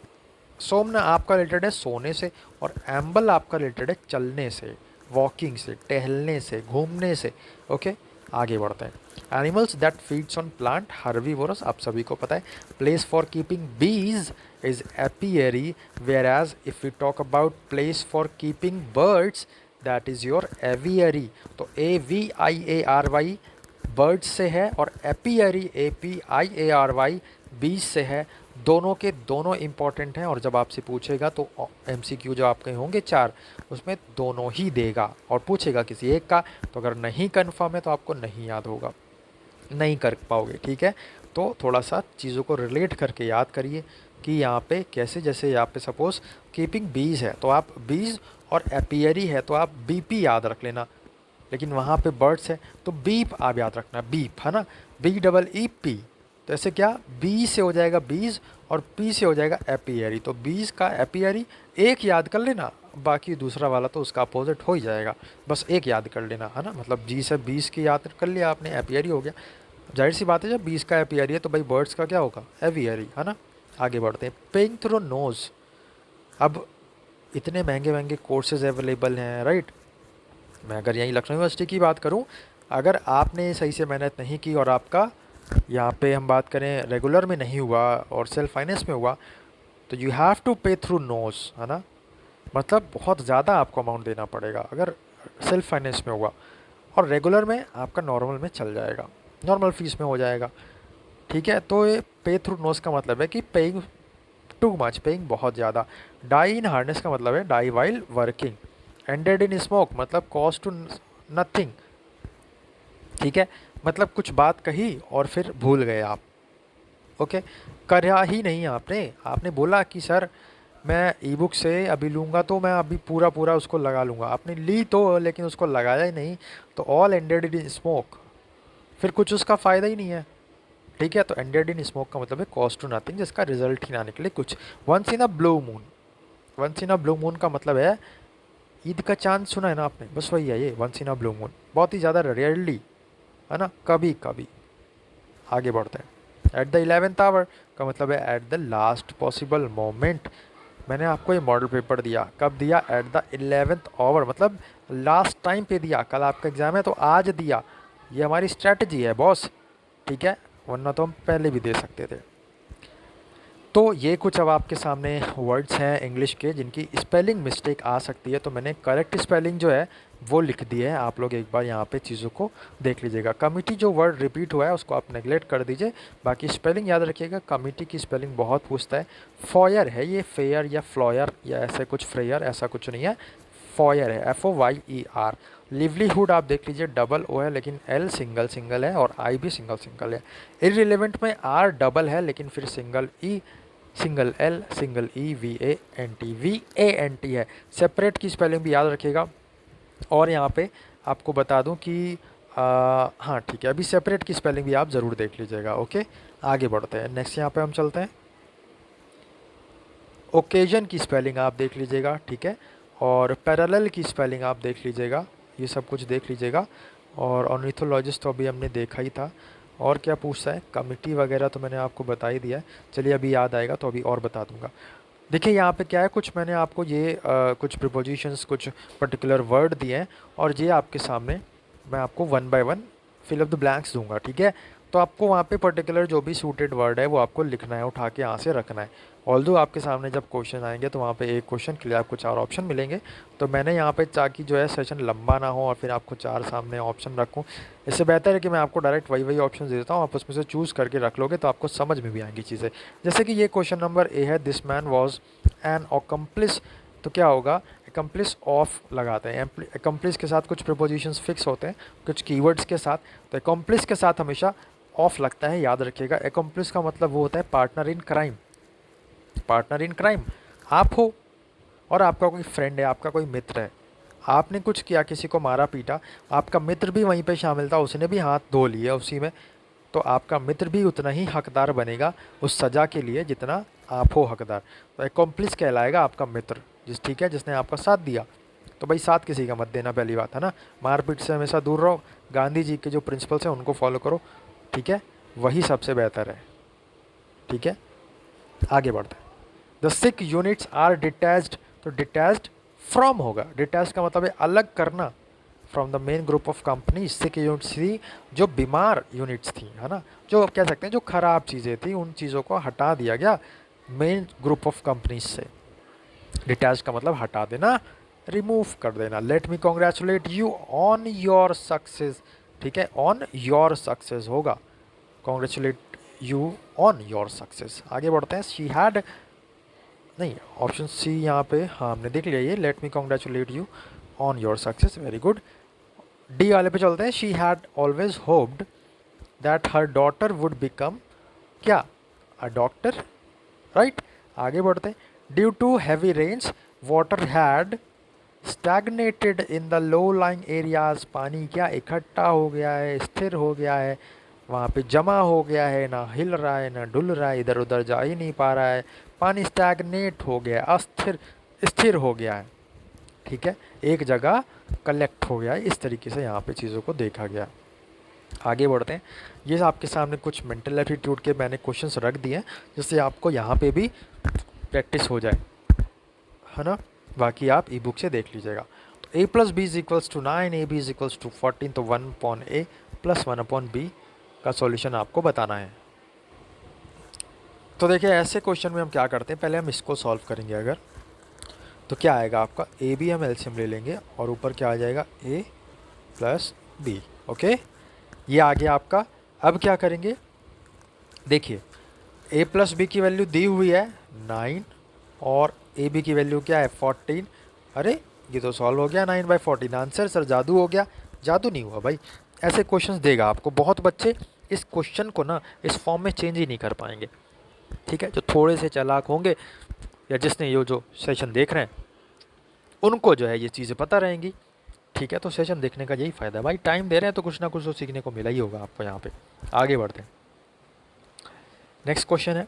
सोमना आपका रिलेटेड है सोने से, और एम्बल आपका रिलेटेड है चलने से, वॉकिंग से, टहलने से, घूमने से। ओके, आगे बढ़ते हैं। Animals that feeds on plant, herbivorous, आप सभी को पता है। Place for keeping bees is apiary, whereas if we talk about place for keeping birds that is your aviary. तो AVIARY बर्ड्स से है, और एपियरी APIARY बीज से है। दोनों के दोनों इम्पॉर्टेंट हैं, और जब आपसे पूछेगा तो MCQ जो आपके होंगे 4, उसमें दोनों ही देगा, और पूछेगा किसी एक का, तो अगर नहीं कन्फर्म है तो आपको नहीं याद होगा, नहीं कर पाओगे, ठीक है। तो थोड़ा सा चीज़ों को रिलेट करके याद करिए कि यहाँ पे कैसे, जैसे यहाँ पे सपोज़ कीपिंग बीज है तो आप बीज, और एपियरी है तो आप BP याद रख लेना। लेकिन वहाँ पे बर्ड्स है तो बीप आप याद रखना, बीप, है ना, BEEP। तो ऐसे क्या, बी से हो जाएगा बीज, और पी से हो जाएगा एपियरी। तो बीज का एपियरी एक याद कर लेना, बाकी दूसरा वाला तो उसका अपोजिट हो ही जाएगा, बस एक याद कर लेना, है ना। मतलब जी से बीस की याद कर लिया आपने, एपियरी हो गया। जाहिर सी बात है जब बीस का एपियरी है तो भाई बर्ड्स का क्या होगा? एवियरी, है ना। आगे बढ़ते हैं। Paying through nose. अब इतने महंगे महंगे कोर्सेज अवेलेबल हैं, राइट। मैं अगर यहीं लखनऊ यूनिवर्सिटी की बात करूं, अगर आपने सही से मेहनत नहीं की और आपका यहाँ पे हम बात करें रेगुलर में नहीं हुआ और सेल्फ फाइनेंस में हुआ, तो यू हैव टू पे थ्रू नोस, है ना। मतलब बहुत ज़्यादा आपको अमाउंट देना पड़ेगा अगर सेल्फ फाइनेंस में हुआ, और रेगुलर में आपका नॉर्मल में चल जाएगा, नॉर्मल फीस में हो जाएगा, ठीक है। तो ये पे थ्रू नोस का मतलब है कि पेइंग टू मच, पेइंग बहुत ज़्यादा। डाई इन हार्नेस का मतलब है die while working. Ended in smoke मतलब कॉस्ट टू नथिंग, ठीक है। मतलब कुछ बात कही और फिर भूल गए आप, ओके। करा ही नहीं आपने, आपने बोला कि सर मैं ई बुक से अभी लूँगा तो मैं अभी पूरा पूरा उसको लगा लूँगा, आपने ली तो लेकिन उसको लगाया ही नहीं, तो ऑल एंडेड इन स्मोक, फिर कुछ उसका फ़ायदा ही नहीं है, ठीक है। तो एंडेड इन स्मोक का मतलब है कॉस्ट टू नथिंग, जिसका रिजल्ट ही ना निकले कुछ। Once in a blue moon, once in a blue moon का मतलब है ईद का चांद, सुना है ना आपने, बस वही है ये once in a blue moon, बहुत ही ज़्यादा रेयरली, है ना, कभी कभी। आगे बढ़ते हैं। एट द 11th आवर का मतलब है at the last possible moment. मैंने आपको ये मॉडल पेपर दिया, कब दिया, एट द 11th आवर, मतलब लास्ट टाइम पे दिया। कल आपका एग्ज़ाम है तो आज दिया, ये हमारी स्ट्रैटेजी है बॉस, ठीक है, वरना तो हम पहले भी दे सकते थे। तो ये कुछ अब आपके सामने वर्ड्स हैं इंग्लिश के जिनकी स्पेलिंग मिस्टेक आ सकती है, तो मैंने करेक्ट स्पेलिंग जो है वो लिख दी है। आप लोग एक बार यहाँ पे चीज़ों को देख लीजिएगा। कमिटी जो वर्ड रिपीट हुआ है उसको आप नेगलेक्ट कर दीजिए, बाकी स्पेलिंग याद रखिएगा। कमिटी की स्पेलिंग बहुत पूछता है। फॉयर है ये, फेयर या फ्लॉयर या ऐसे कुछ, फ्रेयर ऐसा कुछ नहीं है, फॉयर है, FOYER। लिवलीहुड आप देख लीजिए, डबल ओ है लेकिन एल सिंगल सिंगल है और आई भी सिंगल सिंगल है। इररिलेवेंट में आर डबल है लेकिन फिर सिंगल ई, सिंगल एल, सिंगल ई, VANT है। सेपरेट की स्पेलिंग भी याद रखिएगा। और यहाँ पे आपको बता दूँ कि हाँ ठीक है, अभी सेपरेट की स्पेलिंग भी आप ज़रूर देख लीजिएगा, ओके। आगे बढ़ते हैं, नेक्स्ट यहाँ पे हम चलते हैं। ओकेजन की स्पेलिंग आप देख लीजिएगा, ठीक है। और पैरेलल की स्पेलिंग आप देख लीजिएगा, ये सब कुछ देख लीजिएगा। और ऑर्निथोलॉजिस्ट तो अभी हमने देखा ही था। और क्या पूछता है, कमिटी वगैरह तो मैंने आपको बता ही दिया है। चलिए अभी याद आएगा तो अभी और बता दूंगा। देखिए यहाँ पे क्या है, कुछ मैंने आपको ये कुछ प्रिपोजिशंस, कुछ पर्टिकुलर वर्ड दिए हैं, और ये आपके सामने मैं आपको one by one fill up the blanks दूंगा, ठीक है। तो आपको वहाँ पे पर्टिकुलर जो भी सूटेड वर्ड है वो आपको लिखना है, उठा के यहाँ से रखना है। ऑल्दो आपके सामने जब क्वेश्चन आएंगे तो वहाँ पे एक क्वेश्चन के लिए आपको 4 ऑप्शन मिलेंगे। तो मैंने यहाँ पे ताकि जो है सेशन लंबा ना हो और फिर आपको 4 सामने ऑप्शन रखूँ, इससे बेहतर है कि मैं आपको डायरेक्ट वही वही ऑप्शन दे देता हूँ, आप उसमें से चूज़ करके रख लोगे तो आपको समझ में भी आएंगी चीज़ें। जैसे कि ये क्वेश्चन नंबर ए है, this man was an accomplish, तो क्या होगा, अकम्प्लिस ऑफ लगाते हैं। अकम्प्लिस के साथ कुछ प्रिपोजिशंस फिक्स होते हैं, कुछ कीवर्ड्स के साथ, तो अकम्प्लिस के साथ हमेशा ऑफ लगता है, याद रखिएगा। अकम्प्लिस का मतलब वो होता है partner in crime. Partner in crime आप हो और आपका कोई फ्रेंड है, आपका कोई मित्र है, आपने कुछ किया, किसी को मारा पीटा, आपका मित्र भी वहीं पे शामिल था, उसने भी हाथ धो लिया उसी में, तो आपका मित्र भी उतना ही हकदार बनेगा उस सज़ा के लिए जितना आप हो हकदार। तो एकम्प्लिस कहलाएगा आपका मित्र, ठीक है, जिसने आपका साथ दिया। तो भाई साथ किसी का मत देना, पहली बात है ना, मारपीट से हमेशा दूर रहो, गांधी जी के जो प्रिंसिपल्स हैं उनको फॉलो करो, ठीक है, वही सबसे बेहतर है, ठीक है। आगे बढ़ते हैं। The sick units are detached, तो डिटैच्ड फ्रॉम होगा, डिटैच का मतलब है अलग करना, from the main group of company. Sick units थी जो बीमार यूनिट्स थी, है ना, जो कह सकते हैं जो खराब चीज़ें थी, उन चीज़ों को हटा दिया गया मेन ग्रुप ऑफ कंपनीज से। डिटैच का मतलब हटा देना, रिमूव कर देना। Let me congratulate you on your success, ठीक है, ऑन योर सक्सेस होगा, congratulate you on your success. आगे बढ़ते हैं। शी हैड, नहीं, ऑप्शन सी यहाँ पे हाँ हमने देख लिया ये, let me congratulate you on your success, very good. D वाले पे चलते हैं। She had always hoped that her daughter would become, क्या, अ डॉक्टर, राइट। आगे बढ़ते हैं। Due to heavy rains water had stagnated in the low lying areas, पानी क्या इकट्ठा हो गया है, स्थिर हो गया है, वहाँ पे जमा हो गया है, ना हिल रहा है ना डुल रहा है, इधर उधर जा ही नहीं पा रहा है, पानी स्टैगनेट हो गया है, अस्थिर, स्थिर हो गया है, ठीक है, एक जगह कलेक्ट हो गया है। इस तरीके से यहाँ पे चीज़ों को देखा गया। आगे बढ़ते हैं। ये आपके सामने कुछ मेंटल एप्टीट्यूड के मैंने क्वेश्चंस रख दिए हैं जिससे आपको यहाँ पे भी प्रैक्टिस हो जाए, है ना। बाकी आप ई बुक से देख लीजिएगा। तो a plus B is equals to 9, A B is equals to 14, तो 1/a प्लस 1/b का सॉल्यूशन आपको बताना है। तो देखिए ऐसे क्वेश्चन में हम क्या करते हैं, पहले हम इसको सॉल्व करेंगे। अगर तो क्या आएगा आपका, ए बी हम एलसीएम ले लेंगे और ऊपर क्या आ जाएगा a प्लस बी। ओके, ये आ गया आपका। अब क्या करेंगे, देखिए a प्लस बी की वैल्यू दी हुई है 9 और ए बी की वैल्यू क्या है 14। अरे ये तो सॉल्व हो गया 9/14। आंसर सर जादू हो गया। जादू नहीं हुआ भाई, ऐसे क्वेश्चंस देगा आपको। बहुत बच्चे इस क्वेश्चन को ना इस फॉर्म में चेंज ही नहीं कर पाएंगे, ठीक है। जो थोड़े से चालाक होंगे या जिसने ये जो सेशन देख रहे हैं उनको जो है ये चीज़ें पता रहेंगी, ठीक है। तो सेशन देखने का यही फ़ायदा है भाई, टाइम दे रहे हैं तो कुछ ना कुछ तो सीखने को मिला ही होगा आपको यहाँ पे। आगे बढ़ते हैं, नेक्स्ट क्वेश्चन है,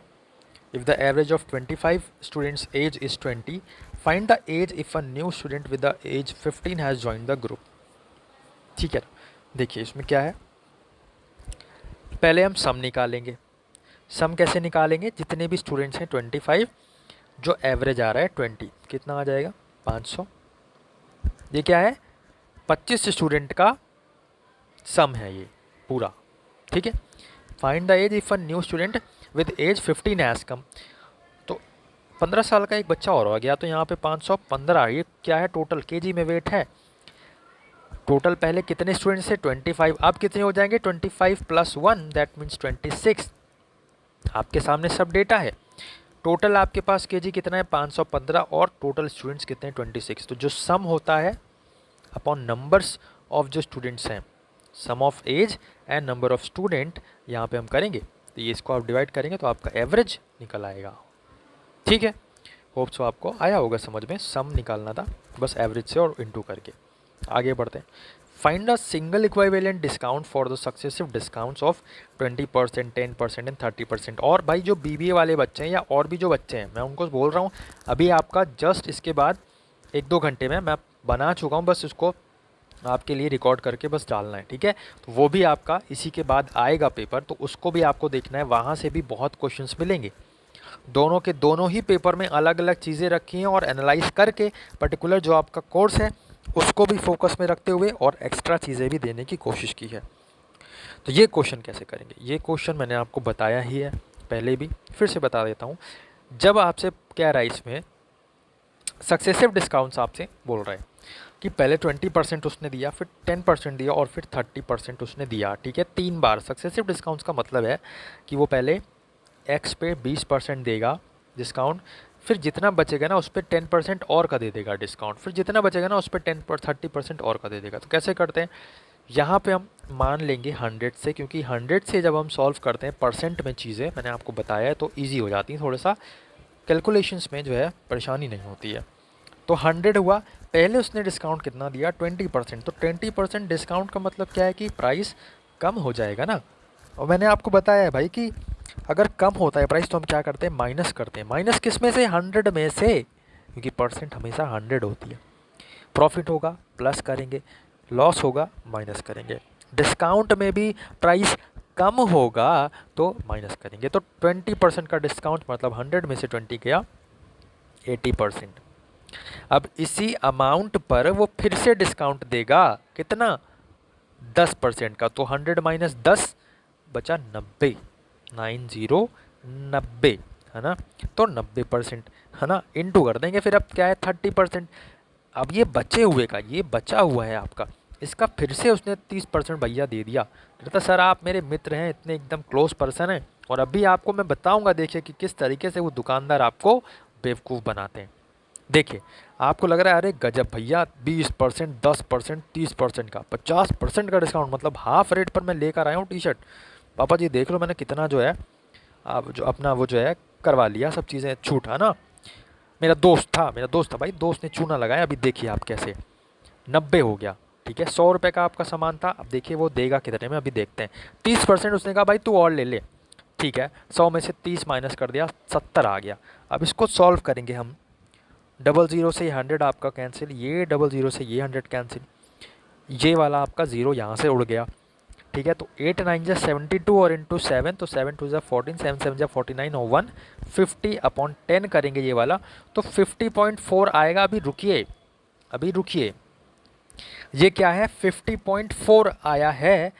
if the average of 25 students age is 20, find the age if a new student with the age 15 has joined the group। ठीक है, देखिए इसमें क्या है, पहले हम सम निकालेंगे। सम कैसे निकालेंगे, जितने भी स्टूडेंट्स हैं 25, जो एवरेज आ रहा है 20, कितना आ जाएगा 500। ये क्या है, 25 स्टूडेंट का सम है ये पूरा, ठीक है। Find the age if a new student with age 15 has come, तो 15 साल का एक बच्चा और हो गया, तो यहाँ पे 515। ये क्या है, टोटल केजी में वेट है। टोटल पहले कितने स्टूडेंट्स थे 25, अब कितने हो जाएंगे 25 प्लस 1 दैट मीन्स 26। आपके सामने सब डेटा है। टोटल आपके पास केजी कितना है 515 और टोटल स्टूडेंट्स कितने हैं 26। तो जो सम होता है अपॉन नंबर्स ऑफ जो स्टूडेंट्स हैं, sum of age and number of student, यहाँ पे हम करेंगे तो ये इसको आप डिवाइड करेंगे तो आपका एवरेज निकल आएगा, ठीक है। होप सो आपको आया होगा समझ में, सम निकालना था बस एवरेज से और इनटू करके। आगे बढ़ते हैं, find a single equivalent discount for the successive discounts of 20%, 10% and 30%। और भाई जो बीबीए वाले बच्चे हैं या और भी जो बच्चे हैं, मैं उनको बोल रहा हूँ अभी आपका जस्ट इसके बाद 1-2 घंटे में मैं बना चुका हूँ, बस उसको आपके लिए रिकॉर्ड करके बस डालना है, ठीक है। तो वो भी आपका इसी के बाद आएगा पेपर, तो उसको भी आपको देखना है, वहाँ से भी बहुत क्वेश्चंस मिलेंगे। दोनों के दोनों ही पेपर में अलग अलग चीज़ें रखी हैं और एनालाइज करके पर्टिकुलर जो आपका कोर्स है उसको भी फोकस में रखते हुए और एक्स्ट्रा चीज़ें भी देने की कोशिश की है। तो ये क्वेश्चन कैसे करेंगे, ये क्वेश्चन मैंने आपको बताया ही है पहले भी, फिर से बता देता हूँ। जब आपसे क्या रहा है इसमें, सक्सेसिव डिस्काउंट्स आपसे बोल रहे हैं कि पहले 20% उसने दिया, फिर 10% दिया और फिर 30% उसने दिया, ठीक है। 3 बार सक्सेसिव डिस्काउंट्स का मतलब है कि वो पहले एक्स पे 20% देगा डिस्काउंट, फिर जितना बचेगा ना उस पर 10% और का दे देगा डिस्काउंट, फिर जितना बचेगा ना उस पर 30% और का दे देगा। तो कैसे करते हैं, यहाँ पे हम मान लेंगे 100 से, क्योंकि 100 से जब हम सॉल्व करते हैं परसेंट में चीज़ें, मैंने आपको बताया है, तो ईजी हो जाती हैं, थोड़ा सा कैलकुलेशंस में जो है परेशानी नहीं होती है। तो 100 हुआ, पहले उसने डिस्काउंट कितना दिया 20%, तो 20% डिस्काउंट का मतलब क्या है कि प्राइस कम हो जाएगा ना। और मैंने आपको बताया है भाई कि अगर कम होता है प्राइस तो हम क्या करते हैं, माइनस करते हैं। माइनस किस में से, 100 में से, क्योंकि परसेंट हमेशा 100 होती है। प्रॉफिट होगा प्लस करेंगे, लॉस होगा माइनस करेंगे। डिस्काउंट में भी प्राइस कम होगा तो माइनस करेंगे। तो 20% का डिस्काउंट मतलब 100 में से 20 गया 80%। अब इसी अमाउंट पर वो फिर से डिस्काउंट देगा, कितना 10% का, तो 100 माइनस 10 बचा 90, 90 है ना। तो 90% है ना, इनटू कर देंगे। फिर अब क्या है 30%, अब ये बचे हुए का, ये बचा हुआ है आपका, इसका फिर से उसने 30% भैया दे दिया। कहता सर आप मेरे मित्र हैं, इतने एकदम क्लोज पर्सन हैं, और अभी आपको मैं बताऊंगा देखिए कि किस तरीके से वो दुकानदार आपको बेवकूफ़ बनाते हैं। देखिए आपको लग रहा है अरे गजब भैया, 20%, 10%, 30% का, 50% का डिस्काउंट, मतलब हाफ रेट पर मैं लेकर आया हूँ टी शर्ट। पापा जी देख लो मैंने कितना जो है आप जो अपना वो जो है करवा लिया, सब चीज़ें छूट है ना। मेरा दोस्त था भाई, दोस्त ने चूना लगाया। अभी देखिए आप कैसे 90 हो गया, ठीक है। 100 रुपये का आपका सामान था, अब देखिए वो देगा कितने में, अभी देखते हैं। 30% उसने कहा भाई तू और ले ले, ठीक है। 100 में से 30 माइनस कर दिया, 70 आ गया। अब इसको सॉल्व करेंगे हम, 00 से 100 आपका कैंसिल, ये 00 से ये 100 कैंसिल, ये वाला आपका 0 यहाँ से उड़ गया, ठीक है। तो 8 9 जा 72 और इंटू 7, तो 7 2 जा 14, 7 7 जा 49 और 1 50/10 करेंगे ये वाला, तो 50.4 आएगा। अभी रुकिए, ये क्या है, 50.4 आया है।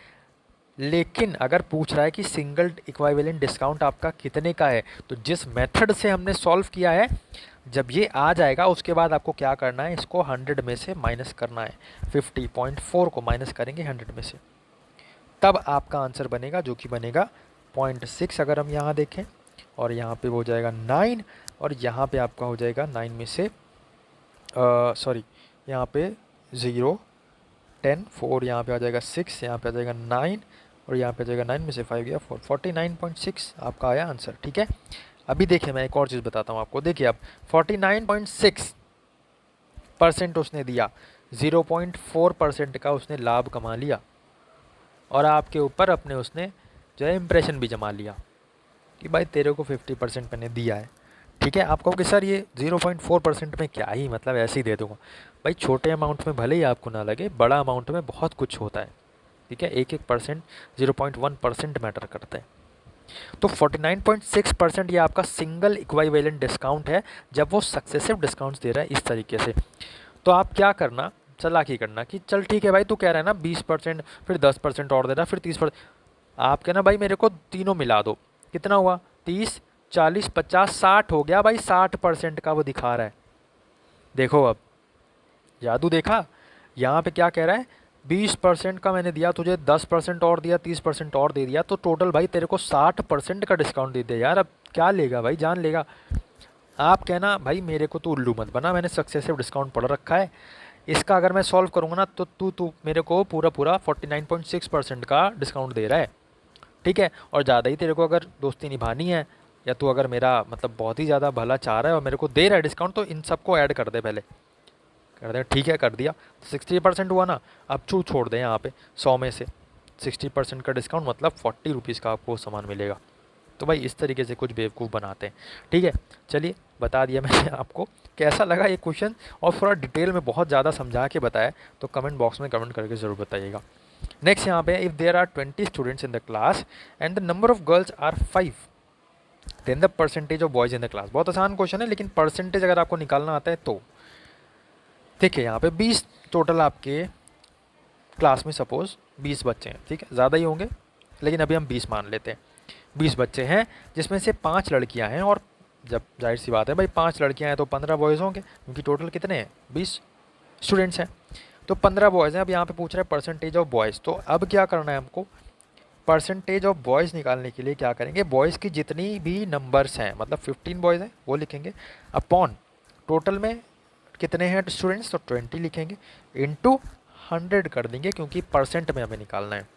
लेकिन अगर पूछ रहा है कि सिंगल इक्विवेलेंट डिस्काउंट आपका कितने का है, तो जिस मेथड से हमने सॉल्व किया है, जब ये आ जाएगा उसके बाद आपको क्या करना है, इसको 100 में से माइनस करना है। 50.4 को माइनस करेंगे 100 में से, तब आपका आंसर बनेगा, जो कि बनेगा 0.6 अगर हम यहाँ देखें, और यहाँ पे हो जाएगा 9, और यहाँ पे आपका हो जाएगा 9 में से सॉरी यहाँ पे 0 10 4, यहाँ पे आ जाएगा 6, यहाँ पे आ जाएगा 9, और यहाँ पे आ जाएगा 9 में से 5 गया 4, 49.6 आपका आया आंसर। ठीक है। अभी देखिए मैं एक और चीज़ बताता हूँ आपको। देखिए अब 49.6% उसने दिया, 0.4% का उसने लाभ कमा लिया, और आपके ऊपर अपने उसने जो है इम्प्रेशन भी जमा लिया कि भाई तेरे को 50% मैंने दिया है। ठीक है। आपको कि सर ये 0.4% में क्या ही मतलब, ऐसे ही दे दूँगा। भाई छोटे अमाउंट में भले ही आपको ना लगे, बड़ा अमाउंट में बहुत कुछ होता है। ठीक है। 1% 0.1% मैटर करता है। तो 49.6% ये आपका सिंगल इक्विवेलेंट डिस्काउंट है, जब वो सक्सेसिव डिस्काउंट्स दे रहा है इस तरीके से। तो आप क्या करना, चालाकी करना कि चल ठीक है भाई, तू कह रहा है ना 20%, फिर 10% और दे रहा, फिर 30%। आप कहना भाई मेरे को तीनों मिला दो, कितना हुआ, 30 40 50 60 हो गया भाई, 60% का वो दिखा रहा है। देखो अब जादू देखा, यहाँ पे क्या कह रहा है, 20% का मैंने दिया तुझे, 10% और दिया, 30% और दे दिया, तो टोटल भाई तेरे को 60% का डिस्काउंट दे दिया यार। अब क्या लेगा भाई, जान लेगा। आप कहना भाई मेरे को तो उल्लू मत बना, मैंने सक्सेसिव डिस्काउंट पढ़ रखा है, इसका अगर मैं सॉल्व करूँगा ना तो तू मेरे को पूरा 49.6% का डिस्काउंट दे रहा है। ठीक है। और ज़्यादा ही तेरे को अगर दोस्ती निभानी है, या तू अगर मेरा मतलब बहुत ही ज़्यादा भला चाह रहा है और मेरे को दे रहा है डिस्काउंट, तो इन सबको ऐड कर दे पहले, कर दे। ठीक है, कर दिया, 60% हुआ ना। अब छोड़ दें यहाँ पे 100 में से 60% का डिस्काउंट, मतलब 40 रुपीज़ का आपको सामान मिलेगा। तो भाई इस तरीके से कुछ बेवकूफ़ बनाते हैं। ठीक है। चलिए बता दिया मैंने आपको। कैसा लगा ये क्वेश्चन, और थोड़ा डिटेल में बहुत ज़्यादा समझा के बताया, तो कमेंट बॉक्स में कमेंट करके ज़रूर बताइएगा। नेक्स्ट यहाँ पे, if there are 20 students in the class and the number of girls are 5, then the percentage of boys in the class. बहुत आसान क्वेश्चन है, लेकिन परसेंटेज अगर आपको निकालना आता है तो ठीक है। यहाँ पे 20 टोटल आपके क्लास में सपोज़ 20 बच्चे हैं, ठीक है, ज़्यादा ही होंगे लेकिन अभी हम 20 मान लेते हैं। 20 बच्चे हैं जिसमें से 5 लड़कियां हैं, और जब जाहिर सी बात है भाई 5 लड़कियां हैं तो 15 बॉयज़ होंगे, क्योंकि टोटल कितने हैं, 20 स्टूडेंट्स हैं, तो 15 बॉयज़ हैं। अब यहाँ पे पूछ रहा है परसेंटेज ऑफ बॉयज़, तो अब क्या करना है हमको, परसेंटेज ऑफ बॉयज़ निकालने के लिए क्या करेंगे, बॉयज़ की जितनी भी नंबर्स हैं, मतलब 15 बॉयज़ हैं वो लिखेंगे, अपॉन टोटल में कितने हैं स्टूडेंट्स, तो 20 लिखेंगे, इंटू 100 कर देंगे, क्योंकि परसेंट में हमें निकालना है।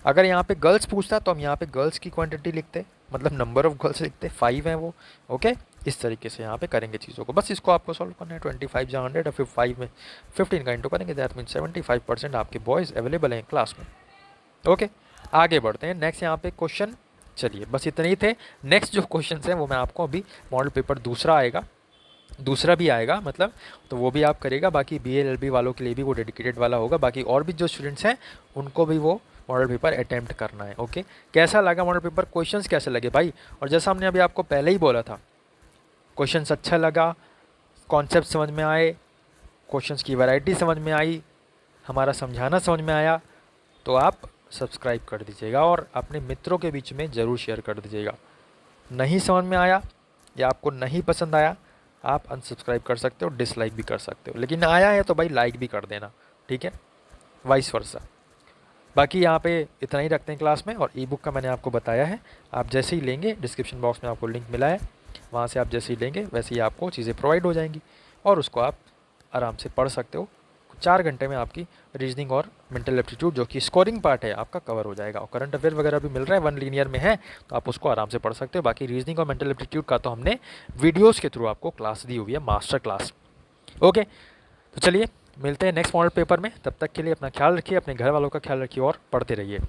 अगर यहाँ पे गर्ल्स पूछता तो हम यहाँ पे गर्ल्स की क्वांटिटी लिखते, मतलब नंबर ऑफ गर्ल्स लिखते, 5 हैं वो। ओके, इस तरीके से यहाँ पे करेंगे चीज़ों को। बस इसको आपको सॉल्व करना है। 25 या 100 और फिर 5 में 15 का इंटू करेंगे, दैट मीन 75% आपके बॉयज़ अवेलेबल हैं क्लास में। ओके, आगे बढ़ते हैं। नेक्स्ट यहाँ पे क्वेश्चन, चलिए बस इतने ही थे। नेक्स्ट जो क्वेश्चन हैं वो मैं आपको अभी, मॉडल पेपर दूसरा भी आएगा मतलब, तो वो भी आप करेगा। बाकी BLLB वालों के लिए भी वो डेडिकेटेड वाला होगा। बाकी और भी जो स्टूडेंट्स हैं उनको भी वो मॉडल पेपर अटैम्प्ट करना है। ओके, कैसा लगा मॉडल पेपर, क्वेश्चंस कैसे लगे भाई? और जैसा हमने अभी आपको पहले ही बोला था, क्वेश्चंस अच्छा लगा, कॉन्सेप्ट समझ में आए, क्वेश्चंस की वैरायटी समझ में आई, हमारा समझाना समझ में आया, तो आप सब्सक्राइब कर दीजिएगा और अपने मित्रों के बीच में ज़रूर शेयर कर दीजिएगा। नहीं समझ में आया या आपको नहीं पसंद आया, आप अनसब्सक्राइब कर सकते हो, डिसलाइक भी कर सकते हो, लेकिन आया है तो भाई लाइक भी कर देना, ठीक है, वाइस वर्सा। बाकी यहाँ पे इतना ही रखते हैं क्लास में। और ई बुक का मैंने आपको बताया है, आप जैसे ही लेंगे, डिस्क्रिप्शन बॉक्स में आपको लिंक मिला है, वहाँ से आप जैसे ही लेंगे वैसे ही आपको चीज़ें प्रोवाइड हो जाएंगी और उसको आप आराम से पढ़ सकते हो। 4 घंटे में आपकी रीजनिंग और मेंटल एप्टीट्यूड, जो कि स्कोरिंग पार्ट है, आपका कवर हो जाएगा। और करंट अफेयर वगैरह भी मिल रहा है, 1 लीनियर में है, तो आप उसको आराम से पढ़ सकते हो। बाकी रीजनिंग और मेंटल एप्टीट्यूड का तो हमने वीडियोज़ के थ्रू आपको क्लास दी हुई है, मास्टर क्लास। ओके, तो चलिए मिलते हैं नेक्स्ट मॉडल पेपर में। तब तक के लिए अपना ख्याल रखिए, अपने घर वालों का ख्याल रखिए और पढ़ते रहिए।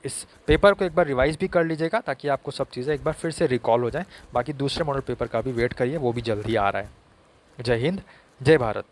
इस पेपर को एक बार रिवाइज़ भी कर लीजिएगा, ताकि आपको सब चीज़ें एक बार फिर से रिकॉल हो जाएं। बाकी दूसरे मॉडल पेपर का भी वेट करिए, वो भी जल्दी आ रहा है। जय हिंद, जय भारत।